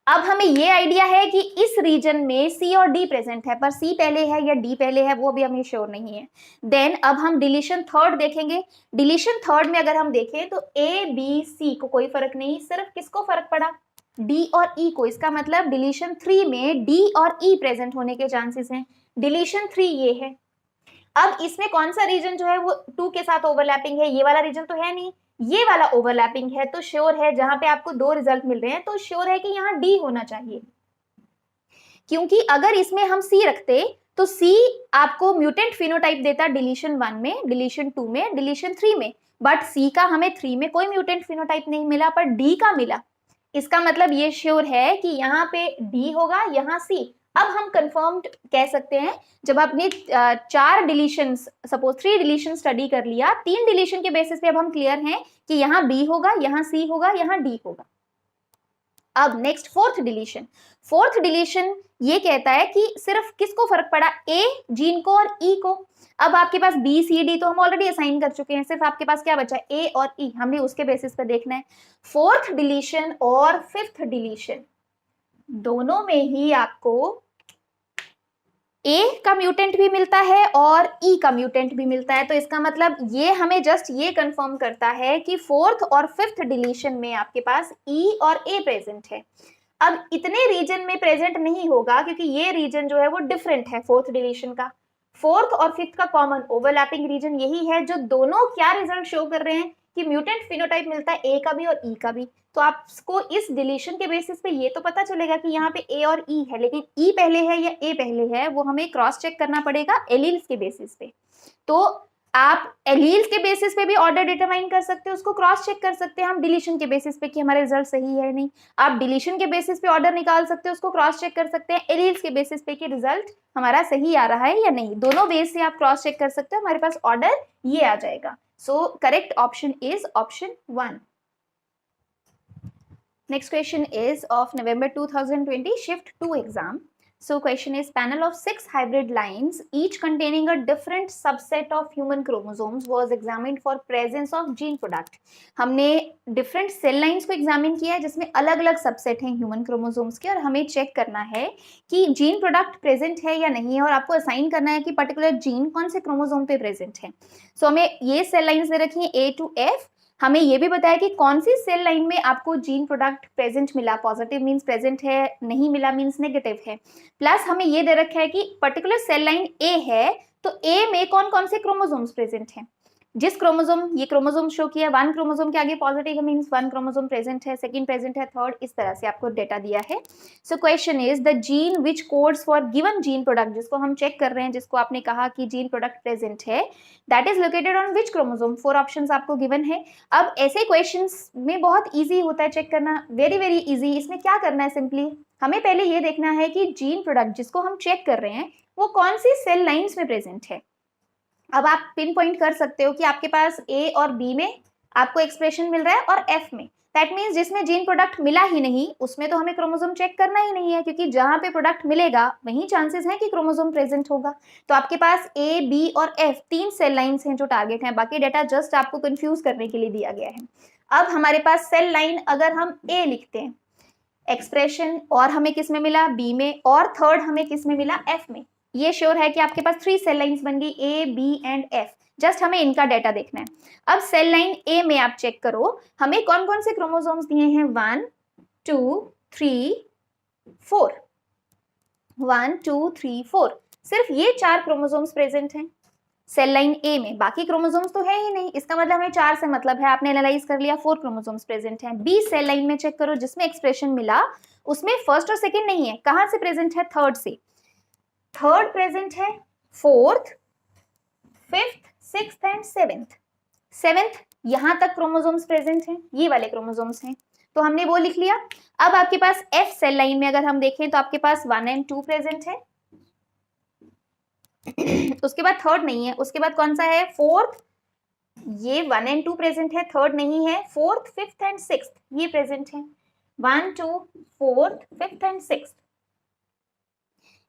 अब हमें ये आइडिया है कि इस रीजन में सी और डी प्रेजेंट है, पर सी पहले है या डी पहले है वो भी हमें श्योर नहीं है। देन अब हम डिलीशन थर्ड देखेंगे। डिलीशन थर्ड में अगर हम देखें तो ए बी सी को कोई फर्क नहीं, सिर्फ किसको फर्क पड़ा, डी और ई को। इसका मतलब डिलीशन 3 में डी और ई प्रेजेंट होने के चांसेस हैं। डिलीशन 3 ये है। अब इसमें कौन सा रीजन जो है वो 2 के साथ ओवरलैपिंग है, ये वाला रीजन तो है नहीं, ये वाला ओवरलैपिंग है। तो श्योर है जहां पे आपको 2 रिजल्ट मिल रहे हैं तो श्योर है कि यहाँ डी होना चाहिए, क्योंकि अगर इसमें हम सी रखते तो सी आपको म्यूटेंट फिनोटाइप देता डिलीशन 1 में, डिलीशन 2 में, डिलीशन 3 में, बट सी का हमें 3 में कोई म्यूटेंट फिनोटाइप नहीं मिला, पर डी का मिला। इसका मतलब ये श्योर है कि यहाँ पे डी होगा, यहाँ सी। अब हम कंफर्म कह सकते हैं, जब आपने 4 डिलीशन, सपोज 3 डिलीशन स्टडी कर लिया, 3 डिलीशन के बेसिस पे अब हम क्लियर हैं कि यहाँ बी होगा, यहाँ सी होगा, यहाँ डी होगा। अब next fourth deletion. Fourth deletion ये कहता है कि सिर्फ किसको फर्क पड़ा, ए जीन को और ई को। अब आपके पास बी सी डी तो हम ऑलरेडी असाइन कर चुके हैं, सिर्फ आपके पास क्या बचा, ए और ई। हमने उसके बेसिस पे देखना है। फोर्थ डिलीशन और फिफ्थ डिलीशन दोनों में ही आपको ए का म्यूटेंट भी मिलता है और ई का म्यूटेंट भी मिलता है। तो इसका मतलब ये हमें जस्ट ये कंफर्म करता है कि फोर्थ और फिफ्थ डिलीशन में आपके पास ई और ए प्रेजेंट है। अब इतने रीजन में प्रेजेंट नहीं होगा क्योंकि ये रीजन जो है वो डिफरेंट है फोर्थ डिलीशन का। फोर्थ और फिफ्थ का कॉमन ओवरलैपिंग रीजन यही है, जो दोनों क्या रिजल्ट शो कर रहे हैं कि म्यूटेंट फिनोटाइप मिलता है ए का भी और ई का भी। तो आपको इस डिलीशन के बेसिस पे ये तो पता चलेगा कि यहाँ पे ए और ई है, लेकिन ई पहले है या ए पहले है वो हमें क्रॉस चेक करना पड़ेगा एलील्स के बेसिस पे। तो आप एलील्स के बेसिस पे भी ऑर्डर डिटरमाइन कर सकते हो, उसको क्रॉस चेक कर सकते हैं हम डिलीशन के बेसिस पे कि हमारा रिजल्ट सही है नहीं। आप डिलीशन के बेसिस पे ऑर्डर निकाल सकते हो, उसको क्रॉस चेक कर सकते हैं एलील्स के बेसिस पे कि रिजल्ट हमारा सही आ रहा है या नहीं। दोनों बेस से आप क्रॉस चेक कर सकते हो, हमारे पास ऑर्डर ये आ जाएगा। So correct option is option 1. Next question is of November 2020 Shift 2 exam. So question is, panel of 6 hybrid lines each containing a different subset of human chromosomes was examined for presence of gene product. हमने different cell lines को examine किया है जिसमें अलग अलग subset हैं human chromosomes के, और हमें check करना है कि gene product present है या नहीं है, और आपको assign करना है कि particular gene कौन से chromosome पे present है. So हमें ये cell lines दे रखी हैं A to F. हमें ये भी बताया कि कौन सी सेल लाइन में आपको जीन प्रोडक्ट प्रेजेंट मिला, पॉजिटिव मींस प्रेजेंट है, नहीं मिला मींस नेगेटिव है। प्लस हमें ये दे रखा है कि पर्टिकुलर सेल लाइन ए है तो ए में कौन कौन से क्रोमोसोम्स प्रेजेंट हैं। जिस क्रोमोसोम, ये क्रोमोसोम शो किया, 1 क्रोमोसोम के आगे पॉजिटिव है मींस 1 क्रोमोसोम प्रेजेंट है, सेकंड प्रेजेंट है, थर्ड, इस तरह से आपको डेटा दिया है। So question is the gene which codes for given gene product, जिसको हम चेक कर रहे हैं, जिसको आपने कहा कि जीन प्रोडक्ट प्रेजेंट है, that is located on which chromosome. 4 options आपको गिवन है। अब ऐसे क्वेश्चंस में बहुत ईजी होता है चेक करना, वेरी वेरी ईजी। इसमें क्या करना है, सिंपली हमें पहले ये देखना है कि जीन प्रोडक्ट जिसको हम चेक कर रहे हैं वो कौन सी सेल लाइन्स में प्रेजेंट है। अब आप पिन पॉइंट कर सकते हो कि आपके पास ए और बी में आपको एक्सप्रेशन मिल रहा है और एफ में, दैट मीन्स जिसमें जीन प्रोडक्ट मिला ही नहीं उसमें तो हमें क्रोमोसोम चेक करना ही नहीं है, क्योंकि जहां पे प्रोडक्ट मिलेगा वहीं चांसेस हैं कि क्रोमोसोम प्रेजेंट होगा। तो आपके पास ए, बी और एफ 3 सेल लाइन्स हैं जो टारगेट हैं, बाकी डेटा जस्ट आपको कंफ्यूज करने के लिए दिया गया है। अब हमारे पास सेल लाइन अगर हम ए लिखते हैं, एक्सप्रेशन और हमें किस में मिला, बी में, और थर्ड हमें किस में मिला, एफ में। ये श्योर है कि आपके पास 3 सेल लाइंस बन गई, ए, बी एंड एफ। जस्ट हमें इनका डाटा देखना है। अब सेल लाइन ए में आप चेक करो हमें कौन कौन से क्रोमोसोम्स दिए हैं, 1 2 3 4, 1 2 3 4, सिर्फ ये 4 क्रोमोसोम्स प्रेजेंट हैं सेल लाइन ए में, बाकी क्रोमोसोम्स तो है ही नहीं। इसका मतलब हमें 4 से मतलब है, आपने एनालाइज कर लिया, 4 क्रोमोसोम्स प्रेजेंट हैं। बी सेल लाइन में चेक करो, जिसमें एक्सप्रेशन मिला उसमें फर्स्ट और सेकेंड नहीं है, कहां से प्रेजेंट है, थर्ड से। थर्ड प्रेजेंट है, fourth, fifth, sixth and seventh. Seventh यहां तक क्रोमोसोम्स प्रेजेंट हैं, ये वाले क्रोमोसोम्स हैं, तो हमने वो लिख लिया। अब आपके पास एफ सेल लाइन में अगर हम देखें तो आपके पास 1 एंड 2 प्रेजेंट है, उसके बाद थर्ड नहीं है, उसके बाद कौन सा है, फोर्थ, ये 1 एंड 2 प्रेजेंट है, थर्ड नहीं है, फोर्थ, फिफ्थ एंड सिक्स्थ ये प्रेजेंट है, 1 2 फोर्थ, फिफ्थ एंड सिक्स्थ।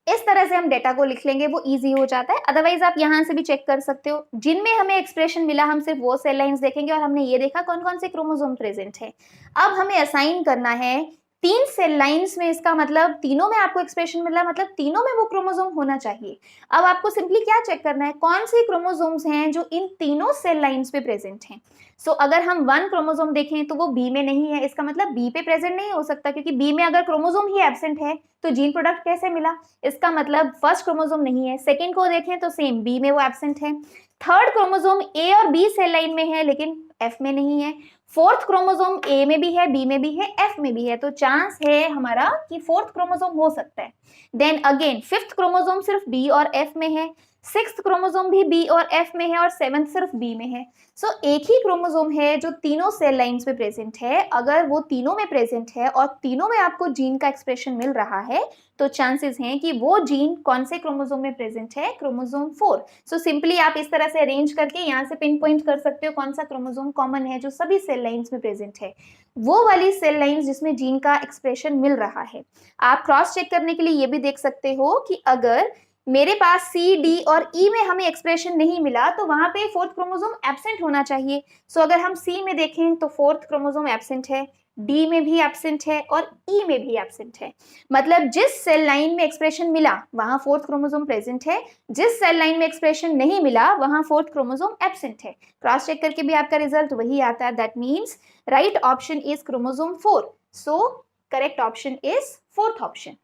इस तरह से हम डेटा को लिख लेंगे, वो इजी हो जाता है। अदरवाइज आप यहां से भी चेक कर सकते हो, जिनमें हमें एक्सप्रेशन मिला हम सिर्फ वो सेल लाइंस देखेंगे और हमने ये देखा कौन कौन से क्रोमोसोम प्रेजेंट है। अब हमें असाइन करना है 3 सेल लाइंस में, इसका मतलब तीनों में आपको एक्सप्रेशन मिला, मतलब तीनों में वो क्रोमोसोम होना चाहिए। अब आपको सिंपली क्या चेक करना है, कौन से क्रोमोसोम्स हैं जो इन तीनों सेल लाइंस पे प्रेजेंट हैं। सो अगर हम 1 क्रोमोसोम देखें तो वो बी में नहीं है, इसका मतलब बी पे प्रेजेंट नहीं हो सकता, क्योंकि बी में अगर क्रोमोसोम ही एब्सेंट है तो जीन प्रोडक्ट कैसे मिला, इसका मतलब फर्स्ट क्रोमोसोम नहीं है। सेकंड को देखें तो सेम बी में वो एब्सेंट है। थर्ड क्रोमोसोम ए और बी सेल लाइन में है लेकिन एफ में नहीं है। फोर्थ क्रोमोसोम ए में भी है, बी में भी है, एफ में भी है, तो चांस है हमारा कि फोर्थ क्रोमोसोम हो सकता है। देन अगेन फिफ्थ क्रोमोसोम सिर्फ बी और एफ में है, सिक्स्थ क्रोमोसोम भी बी और एफ में है और सेवंथ सिर्फ बी में है। सो एक ही क्रोमोसोम है जो तीनों सेल लाइंस में प्रेजेंट है। अगर वो तीनों में प्रेजेंट है और तीनों में आपको जीन का एक्सप्रेशन मिल रहा है तो चांसेस हैं कि वो जीन कौन से क्रोमोसोम में प्रेजेंट है, क्रोमोसोम 4। सो सिंपली आप इस तरह से अरेंज करके यहाँ से पिन पॉइंट कर सकते हो कौन सा क्रोमोसोम कॉमन है जो सभी सेल लाइंस में प्रेजेंट है, वो वाली सेल लाइंस जिसमें जीन का एक्सप्रेशन मिल रहा है। आप क्रॉस चेक करने के लिए ये भी देख सकते हो कि अगर मेरे पास सी, डी और ई में हमें एक्सप्रेशन नहीं मिला तो वहां पे फोर्थ क्रोमोसोम एब्सेंट होना चाहिए। सो अगर हम सी में देखें तो फोर्थ क्रोमोसोम एब्सेंट है, डी में भी एब्सेंट है और ई में भी एब्सेंट है। मतलब जिस सेल लाइन में एक्सप्रेशन मिला वहां फोर्थ क्रोमोसोम प्रेजेंट है, जिस सेल लाइन में एक्सप्रेशन नहीं मिला वहां फोर्थ क्रोमोसोम एब्सेंट है। क्रॉस चेक करके भी आपका रिजल्ट वही आता है। That means right option is chromosome 4। So correct option is fourth option.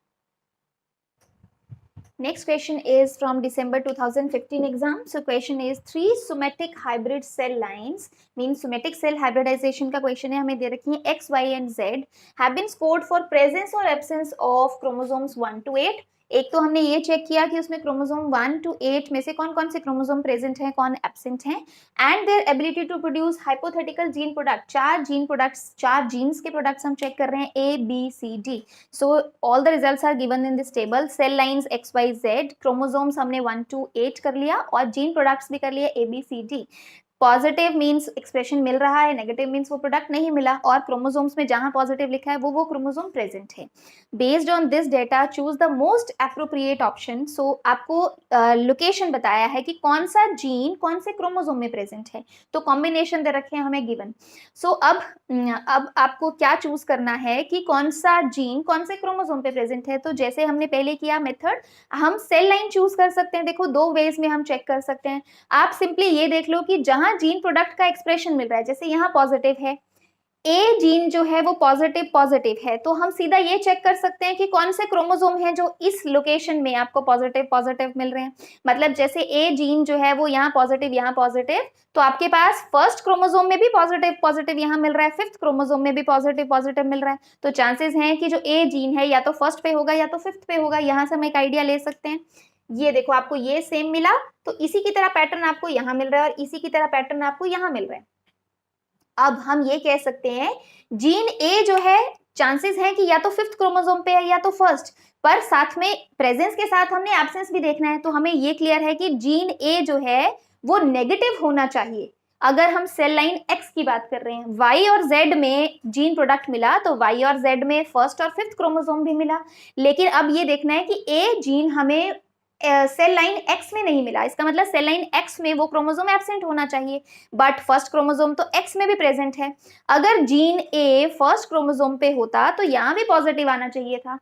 Next question is from December 2015 exam. So question is 3 somatic hybrid cell lines, means somatic cell hybridization का question है, हमें दे रखी है X, Y and Z have been scored for presence or absence of chromosomes 1 to 8। एक तो हमने ये check किया कि उसमें क्रोमोसोम 1 to 8 में से कौन कौन से क्रोमोसोम प्रेजेंट हैं, कौन एब्सेंट हैं, and their ability to produce hypothetical gene product. 4 gene products, 4 genes के प्रोडक्ट्स हम चेक कर रहे हैं, A B C D. So all the results are given in this table. Cell lines X Y Z, chromosomes हमने 1 to 8 कर लिया और gene products भी कर लिया A B C D. Positive means expression मिल रहा है, नेगेटिव मीन्स वो प्रोडक्ट नहीं मिला, और क्रोमोसोम्स में जहां पॉजिटिव लिखा है वो क्रोमोसोम प्रेजेंट है। Based on this data choose the most appropriate option. So आपको लोकेशन बताया है कि कौन सा जीन कौन से क्रोमोसोम में प्रेजेंट है, तो कॉम्बिनेशन दे रखे हैं हमें गिवन। सो अब आपको क्या चूज करना है कि कौन सा जीन कौन से क्रोमोसोम पे प्रेजेंट है। तो जैसे हमने पहले किया मेथड, हम सेल लाइन चूज कर सकते हैं। देखो 2 वेज में हम चेक कर सकते हैं। आप सिंपली ये देख लो कि जहां जीन प्रोडक्ट का एक्सप्रेशन मिल रहा है, जैसे यहाँ पॉजिटिव है, ए जीन जो है वो पॉजिटिव है, तो हम सीधा ये चेक कर सकते हैं कि कौन से क्रोमोसोम हैं जो इस लोकेशन में आपको पॉजिटिव मिल रहे हैं। मतलब जैसे ए जीन जो है वो यहाँ पॉजिटिव, तो आपके पास फर्स्ट क्रोमोसोम में भी पॉजिटिव यहाँ मिल रहा है, फिफ्थ क्रोमोसोम में भी पॉजिटिव मिल रहा है, तो चांसेस हैं कि जो ए जीन है या तो फर्स्ट पे होगा या तो फिफ्थ पे होगा। यहाँ से हम एक आइडिया ले सकते हैं। ये देखो आपको ये सेम मिला, तो इसी की तरह पैटर्न आपको यहाँ मिल रहा है और इसी की तरह पैटर्न आपको यहाँ मिल रहा है। अब हम ये कह सकते हैं जीन ए जो है चांसेस है कि या तो फिफ्थ क्रोमोसोम पे है या तो फर्स्ट, पर साथ में प्रेजेंस के साथ हमने एब्सेंस भी देखना है, तो हमें ये क्लियर है कि जीन ए जो है वो नेगेटिव होना चाहिए। अगर हम सेल लाइन एक्स की बात कर रहे हैं, वाई और जेड में जीन प्रोडक्ट मिला तो वाई और जेड में फर्स्ट और फिफ्थ क्रोमोसोम भी मिला, लेकिन अब ये देखना है कि ए जीन हमें सेल लाइन एक्स में नहीं मिला, इसका मतलब सेल लाइन एक्स में वो क्रोमोसोम एब्सेंट होना चाहिए, बट फर्स्ट क्रोमोसोम तो एक्स में भी प्रेजेंट है। अगर जीन ए फर्स्ट क्रोमोसोम पे होता तो यहाँ भी पॉजिटिव आना चाहिए था।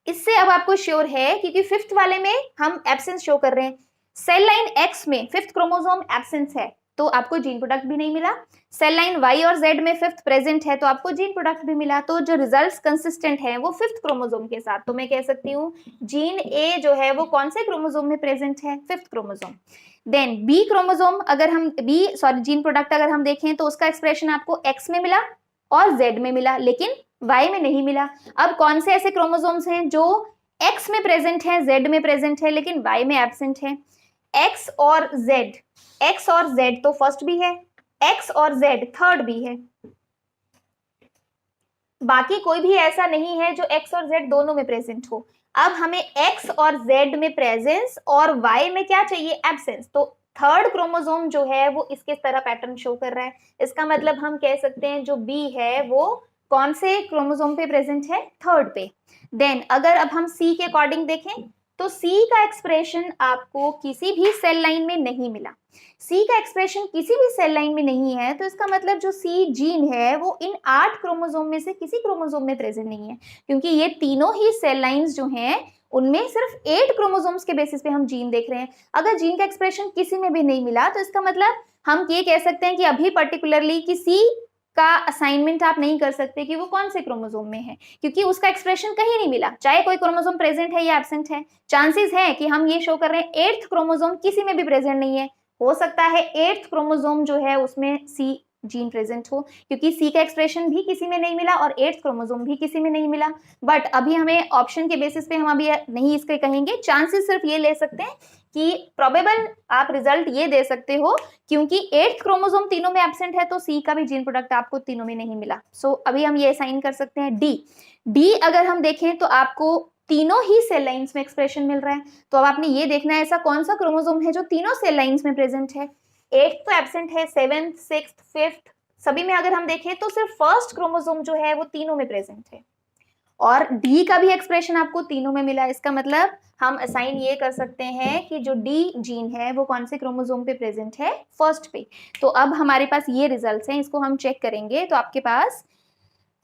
इससे अब आपको श्योर है क्योंकि फिफ्थ वाले में हम एब्सेंस शो कर रहे हैं, सेल लाइन एक्स में फिफ्थ क्रोमोसोम एब्सेंस है तो आपको जीन प्रोडक्ट भी नहीं मिला, सेल लाइन वाई और जेड में फिफ्थ प्रेजेंट है तो आपको जीन प्रोडक्ट भी मिला, तो जो रिजल्ट्स कंसिस्टेंट हैं वो फिफ्थ क्रोमोसोम के साथ। तो मैं कह सकती हूँ जीन ए जो है वो कौन से क्रोमोसोम में प्रेजेंट है, fifth chromosome. Then B chromosome, अगर हम जीन प्रोडक्ट अगर हम देखें तो उसका एक्सप्रेशन आपको एक्स में मिला और जेड में मिला, लेकिन वाई में नहीं मिला। अब कौन से ऐसे क्रोमोसोम्स हैं जो एक्स में प्रेजेंट है, जेड में प्रेजेंट है लेकिन वाई में एब्सेंट है? एक्स और जेड तो फर्स्ट भी है, एक्स और जेड थर्ड भी है, बाकी कोई भी ऐसा नहीं है जो एक्स और जेड दोनों में प्रेजेंट हो। अब हमें एक्स और जेड में प्रेजेंस और वाई में क्या चाहिए, एब्सेंस। तो थर्ड क्रोमोसोम जो है वो इसके तरह पैटर्न शो कर रहा है। इसका मतलब हम कह सकते हैं जो बी है वो कौन से क्रोमोसोम पे प्रेजेंट है, थर्ड पे। देन अगर अब हम सी के अकॉर्डिंग देखें तो सी का एक्सप्रेशन आपको किसी भी सेल लाइन में नहीं मिला। सी का एक्सप्रेशन किसी भी सेल लाइन में नहीं है, तो इसका मतलब जो सी जीन है वो इन 8 क्रोमोसोम में से किसी क्रोमोसोम में प्रेजेंट नहीं है, क्योंकि ये तीनों ही सेल लाइंस जो हैं उनमें सिर्फ 8 क्रोमोसोम्स के बेसिस पे हम जीन देख रहे हैं। अगर जीन का एक्सप्रेशन किसी में भी नहीं मिला तो इसका मतलब हम ये कह सकते हैं कि अभी पर्टिकुलरली किसी का असाइनमेंट आप नहीं कर सकते कि वो कौन से क्रोमोसोम में है, क्योंकि उसका एक्सप्रेशन कहीं नहीं मिला, चाहे कोई क्रोमोसोम प्रेजेंट है या एब्सेंट है। चांसेस है कि हम ये शो कर रहे हैं 8th क्रोमोसोम किसी में भी प्रेजेंट नहीं है, हो सकता है 8th क्रोमोसोम जो है उसमें सी जीन प्रेजेंट हो, क्योंकि सी का एक्सप्रेशन भी किसी में नहीं मिला और 8th क्रोमोसोम भी किसी में नहीं मिला। बट अभी हमें ऑप्शन के बेसिस पे हम अभी नहीं इसके कहेंगे, चांसेस सिर्फ ये ले सकते हैं कि प्रोबेबल आप रिजल्ट ये दे सकते हो, क्योंकि 8th क्रोमोसोम तीनों में एब्सेंट है तो सी का भी जीन प्रोडक्ट आपको तीनों में नहीं मिला। सो अभी हम ये असाइन कर सकते हैं डी अगर हम देखें तो आपको तीनों ही सेल लाइंस में एक्सप्रेशन मिल रहा है। तो अब आपने ये देखना है ऐसा कौन सा क्रोमोसोम है जो तीनों सेल लाइंस में प्रेजेंट है। 8th तो एब्सेंट है, 7th 6th 5th सभी में अगर हम देखें तो सिर्फ फर्स्ट क्रोमोसोम जो है वो तीनों में प्रेजेंट है, और डी का भी एक्सप्रेशन आपको तीनों में मिला। इसका मतलब हम असाइन ये कर सकते हैं कि जो डी जीन है वो कौन से क्रोमोसोम पे प्रेजेंट है, फर्स्ट पे। तो अब हमारे पास ये रिजल्ट्स हैं, इसको हम चेक करेंगे। तो आपके पास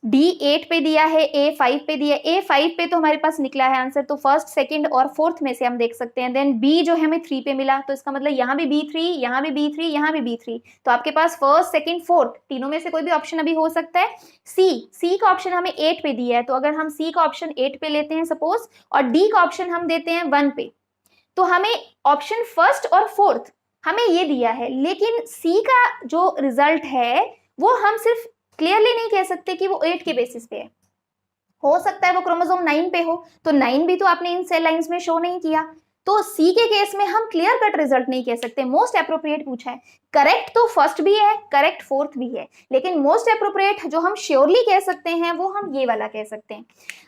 डी 8 पे दिया है, ए 5 पे दिया है। ए 5 पे तो हमारे पास निकला है आंसर, तो फर्स्ट सेकंड और फोर्थ में से हम देख सकते हैं। देन बी जो है हमें 3 पे मिला, तो इसका मतलब यहाँ भी B3, यहाँ भी B3, यहाँ भी B3। तो आपके पास फर्स्ट सेकंड फोर्थ तीनों में से कोई भी ऑप्शन अभी हो सकता है। सी का ऑप्शन हमें 8 पे दिया है, तो अगर हम सी का ऑप्शन 8 पे लेते हैं सपोज, और डी का ऑप्शन हम देते हैं 1 पे, तो हमें ऑप्शन फर्स्ट और फोर्थ हमें ये दिया है। लेकिन सी का जो रिजल्ट है वो हम सिर्फ क्लियरली नहीं कह सकते कि वो 8 के बेसिस पे है, हो सकता है वो क्रोमोसोम 9 पे हो, तो 9 भी तो आपने इन सेल लाइंस में शो नहीं किया। तो सी के केस में हम क्लियर कट रिजल्ट नहीं कह सकते। मोस्ट एप्रोप्रिएट पूछा है, करेक्ट तो फर्स्ट भी है, करेक्ट फोर्थ भी है, लेकिन मोस्ट एप्रोप्रिएट जो हम श्योरली कह सकते हैं वो हम ये वाला कह सकते हैं।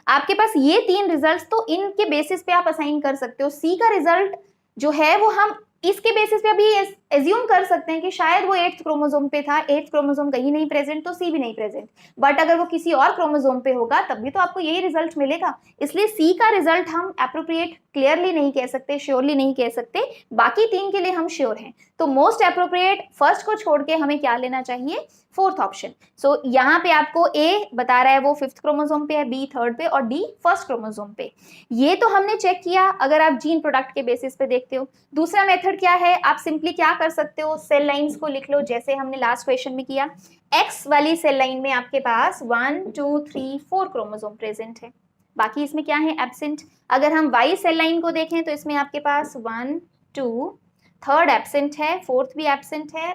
आपके पास ये 3 रिजल्ट्स, तो इनके बेसिस पे आप असाइन कर सकते हो। सी का रिजल्ट जो है वो हम इसके बेसिस पे अभी एज्यूम कर सकते हैं कि शायद वो 8th क्रोमोसोम पे था, 8th क्रोमोसोम कहीं नहीं प्रेजेंट तो सी भी नहीं प्रेजेंट। बट अगर वो किसी और क्रोमोसोम पे होगा तब भी तो आपको यही रिजल्ट मिलेगा। इसलिए सी का रिजल्ट हम एप्रोप्रिएट क्लियरली नहीं कह सकते, श्योरली नहीं कह सकते, बाकी 3 के लिए हम श्योर हैं। तो मोस्ट एप्रोप्रिएट फर्स्ट को छोड़ के हमें क्या लेना चाहिए, फोर्थ ऑप्शन। सो यहाँ पे आपको ए बता रहा है वो 5th क्रोमोसोम पे है, बी 3rd पे और डी फर्स्ट क्रोमोसोम पे। ये तो हमने चेक किया अगर आप जीन प्रोडक्ट के बेसिस पे देखते हो। दूसरा मेथड क्या है, आप सिंपली क्या कर सकते हो, सेल लाइंस को लिख लो जैसे हमने लास्ट क्वेश्चन में किया। एक्स वाली सेल लाइन में आपके पास 1 2 3 4 क्रोमोसोम प्रेजेंट है, बाकी इसमें क्या है, एब्सेंट। अगर हम वाई सेल लाइन को देखें तो इसमें आपके पास 1 2 3rd एब्सेंट है, 4th भी एब्सेंट है,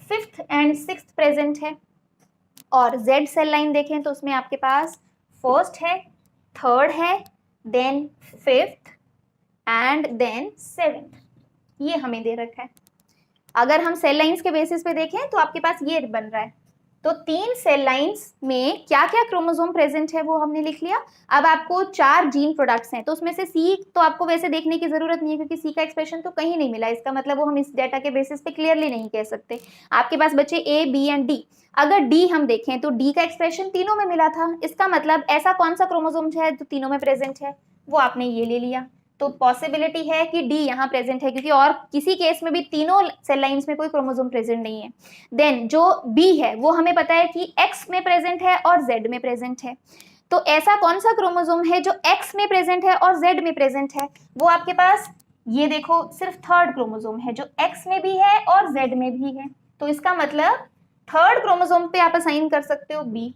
5th एंड 6th प्रेजेंट है। और जेड सेल लाइन देखें तो उसमें आपके पास फर्स्ट है, 3rd है, then 5th and then 7th, ये हमें दे रखा है। अगर हम सेल लाइंस के बेसिस पे देखें तो आपके पास ये बन रहा है। तो 3 सेल लाइंस में क्या क्या क्रोमोसोम प्रेजेंट है वो हमने लिख लिया। अब आपको 4 जीन प्रोडक्ट्स हैं, तो उसमें से सी तो आपको वैसे देखने की जरूरत नहीं है क्योंकि सी का एक्सप्रेशन तो कहीं नहीं मिला, इसका मतलब वो हम इस डेटा के बेसिस पे क्लियरली नहीं कह सकते। आपके पास बचे ए बी एंड डी। अगर डी हम देखें तो डी का एक्सप्रेशन तीनों में मिला था, इसका मतलब ऐसा कौन सा क्रोमोसोम है जो तीनों में प्रेजेंट है, वो आपने ये ले लिया। तो पॉसिबिलिटी है कि डी यहाँ प्रेजेंट है, क्योंकि और किसी केस में भी तीनों सेल लाइंस में कोई क्रोमोसोम प्रेजेंट नहीं है। देन जो बी है वो हमें पता है कि एक्स में प्रेजेंट है और जेड में प्रेजेंट है। तो ऐसा कौन सा क्रोमोसोम है जो एक्स में प्रेजेंट है और जेड में प्रेजेंट है, वो आपके पास ये देखो सिर्फ 3rd क्रोमोसोम है जो एक्स में भी है और जेड में भी है। तो इसका मतलब 3rd क्रोमोसोम पे आप असाइन कर सकते हो बी।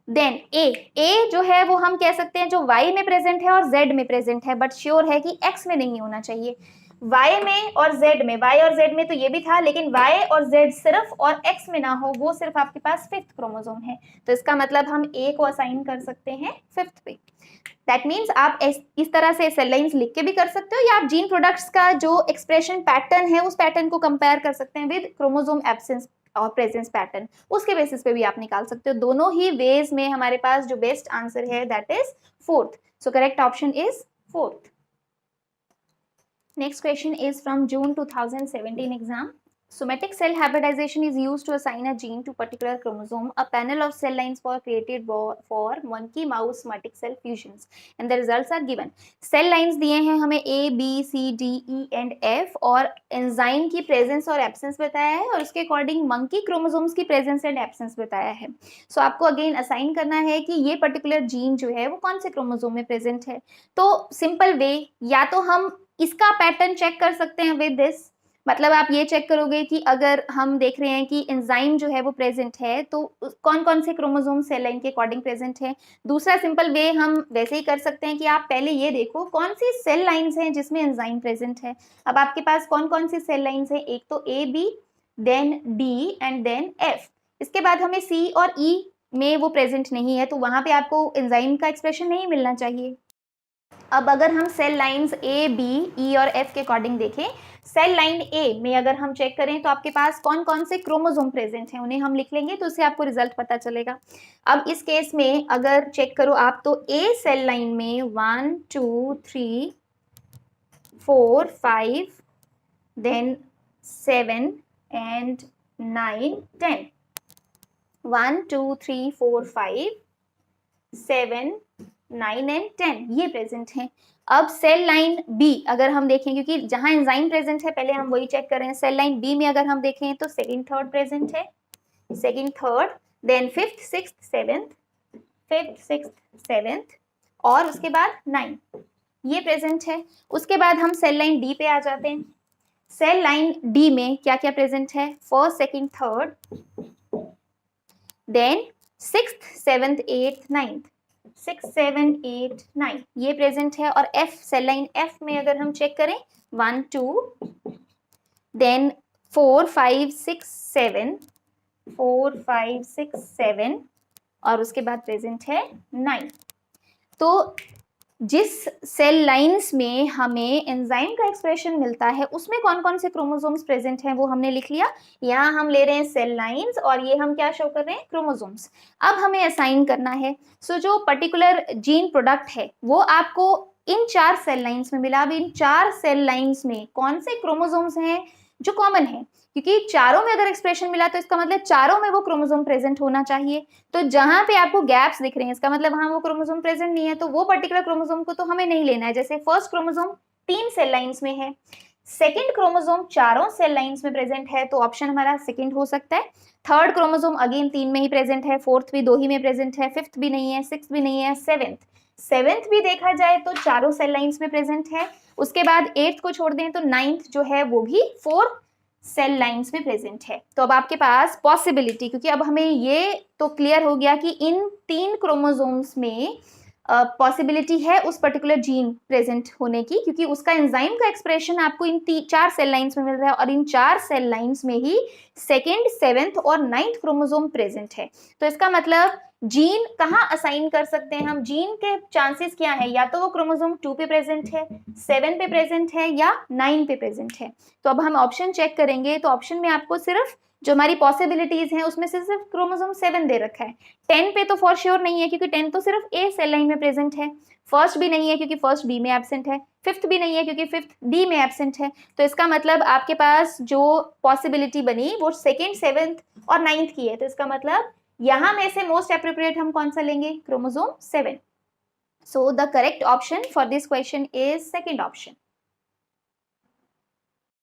देन ए जो है वो हम कह सकते हैं जो वाई में प्रेजेंट है और जेड में प्रेजेंट है, बट श्योर है कि एक्स में नहीं होना चाहिए। वाई में और जेड में, वाई और जेड में तो ये भी था, लेकिन वाई और जेड सिर्फ और एक्स में ना हो, वो सिर्फ आपके पास 5th क्रोमोसोम है। तो इसका मतलब हम ए को असाइन कर सकते हैं 5th पे। दैट मीन्स आप इस तरह से सेल लाइंस लिख के भी कर सकते हो, या आप जीन प्रोडक्ट्स का जो एक्सप्रेशन पैटर्न है उस पैटर्न को कंपेयर कर सकते हैं विद क्रोमोसोम एब्सेंस और प्रेजेंस पैटर्न, उसके बेसिस पे भी आप निकाल सकते हो। दोनों ही वेज में हमारे पास जो बेस्ट आंसर है that is fourth. So correct option is fourth. Next question is from June 2017 exam. Somatic cell hybridization is used to assign a gene to particular chromosome. A panel of cell lines were created for monkey mouse somatic cell fusions and the results are given. Cell lines दिए हैं हमें A, B, C, D, E and F और enzyme की presence और absence बताया है और उसके अकॉर्डिंग मंकी क्रोमोसोम्स की प्रेजेंस एंड एब्सेंस बताया है। सो आपको अगेन असाइन करना है कि ये पर्टिकुलर जीन जो है वो कौन से क्रोमोसोम में प्रेजेंट है। तो सिंपल वे, या तो हम इसका पैटर्न चेक कर सकते हैं विद दिस, मतलब आप ये चेक करोगे कि अगर हम देख रहे हैं कि एंजाइम जो है वो प्रेजेंट है तो कौन कौन से क्रोमोसोम सेल लाइन के अकॉर्डिंग प्रेजेंट है। दूसरा सिंपल वे हम वैसे ही कर सकते हैं कि आप पहले ये देखो कौन सी सेल लाइंस हैं जिसमें एंजाइम प्रेजेंट है। अब आपके पास कौन कौन सी सेल लाइंस हैं, एक तो A B, then D and then F. इसके बाद हमें सी और ई में वो प्रेजेंट नहीं है तो वहां पे आपको एंजाइम का एक्सप्रेशन नहीं मिलना चाहिए। अब अगर हम सेल लाइंस ए, बी, ई और एफ के अकॉर्डिंग देखें, सेल लाइन ए में अगर हम चेक करें तो आपके पास कौन कौन से क्रोमोसोम प्रेजेंट हैं उन्हें हम लिख लेंगे तो उससे आपको रिजल्ट पता चलेगा। अब इस केस में अगर चेक करो आप तो ए सेल लाइन में 1 2 3 4 5 देन 7 एंड 9 10, 1 2 3 4 5 7 9 एंड 10 ये प्रेजेंट हैं। अब सेल लाइन बी अगर हम देखें, क्योंकि जहां एंजाइम प्रेजेंट है पहले हम वही चेक कर रहे हैं, सेल लाइन बी में अगर हम देखें तो सेकंड थर्ड प्रेजेंट है, second third then fifth sixth seventh, fifth sixth seventh और उसके बाद 9 ये प्रेजेंट है। उसके बाद हम सेल लाइन डी पे आ जाते हैं। सेल लाइन डी में क्या क्या प्रेजेंट है, first second third then sixth seventh eighth ninth, 6 7 8 9 ये प्रेजेंट है। और एफ सेल लाइन एफ में अगर हम चेक करें 1 2 देन 4 5 6 7, 4 5 6 7 और उसके बाद प्रेजेंट है 9। तो जिस सेल लाइंस में हमें एंजाइम का एक्सप्रेशन मिलता है उसमें कौन कौन से क्रोमोसोम्स प्रेजेंट हैं वो हमने लिख लिया। यहाँ हम ले रहे हैं सेल लाइंस और ये हम क्या शो कर रहे हैं, क्रोमोसोम्स। अब हमें असाइन करना है। सो जो पर्टिकुलर जीन प्रोडक्ट है वो आपको इन 4 सेल लाइंस में मिला। अब इन 4 सेल लाइंस में कौन से क्रोमोसोम्स हैं जो कॉमन है, क्योंकि चारों में अगर एक्सप्रेशन मिला तो इसका मतलब चारों में वो क्रोमोसोम प्रेजेंट होना चाहिए। तो जहां पे आपको गैप्स दिख रहे हैं इसका मतलब वहां वो क्रोमोसोम प्रेजेंट नहीं है, तो वो पर्टिकुलर क्रोमोसोम को तो हमें नहीं लेना है। जैसे फर्स्ट क्रोमोसोम 3 सेल लाइंस में है, सेकंड क्रोमोसोम चारों सेल लाइंस में प्रेजेंट है तो ऑप्शन हमारा सेकंड हो सकता है। थर्ड क्रोमोसोम अगेन 3 में ही प्रेजेंट है, फोर्थ भी 2 ही में प्रेजेंट है, फिफ्थ भी नहीं है, सिक्स्थ भी नहीं है, सेवेंथ भी देखा जाए तो चारों सेल लाइंस में प्रेजेंट है। उसके बाद 8th को छोड़ दें तो 9th जो है वो भी 4 सेल लाइंस में प्रेजेंट है। तो अब आपके पास पॉसिबिलिटी, क्योंकि अब हमें ये तो क्लियर हो गया कि इन 3 क्रोमोसोम्स में पॉसिबिलिटी है उस पर्टिकुलर जीन प्रेजेंट होने की, क्योंकि उसका एंजाइम का एक्सप्रेशन आपको इन 4 सेल लाइंस में मिल रहा है और इन 4 सेल लाइंस में ही सेकेंड, सेवेंथ और 9th क्रोमोसोम प्रेजेंट है। तो इसका मतलब जीन कहाँ असाइन कर सकते हैं हम, जीन के चांसेस क्या है, या तो वो क्रोमोसोम 2 पे प्रेजेंट है, 7 पे प्रेजेंट है या 9 पे प्रेजेंट है। तो अब हम ऑप्शन चेक करेंगे तो ऑप्शन में आपको सिर्फ जो हमारी पॉसिबिलिटीज हैं उसमें से सिर्फ क्रोमोसोम 7 दे रखा है। 10 पे तो फॉर श्योर नहीं है क्योंकि 10 तो सिर्फ ए सेल लाइन में प्रेजेंट है, फर्स्ट भी नहीं है क्योंकि फर्स्ट बी में एब्सेंट है, फिफ्थ भी नहीं है क्योंकि फिफ्थ डी में एब्सेंट है। तो इसका मतलब आपके पास जो पॉसिबिलिटी बनी वो सेकेंड, सेवेंथ और 9th की है। तो इसका मतलब यहां में से मोस्ट एप्रोप्रिएट हम कौन सा लेंगे, chromosome 7। So the correct option for this question is second option.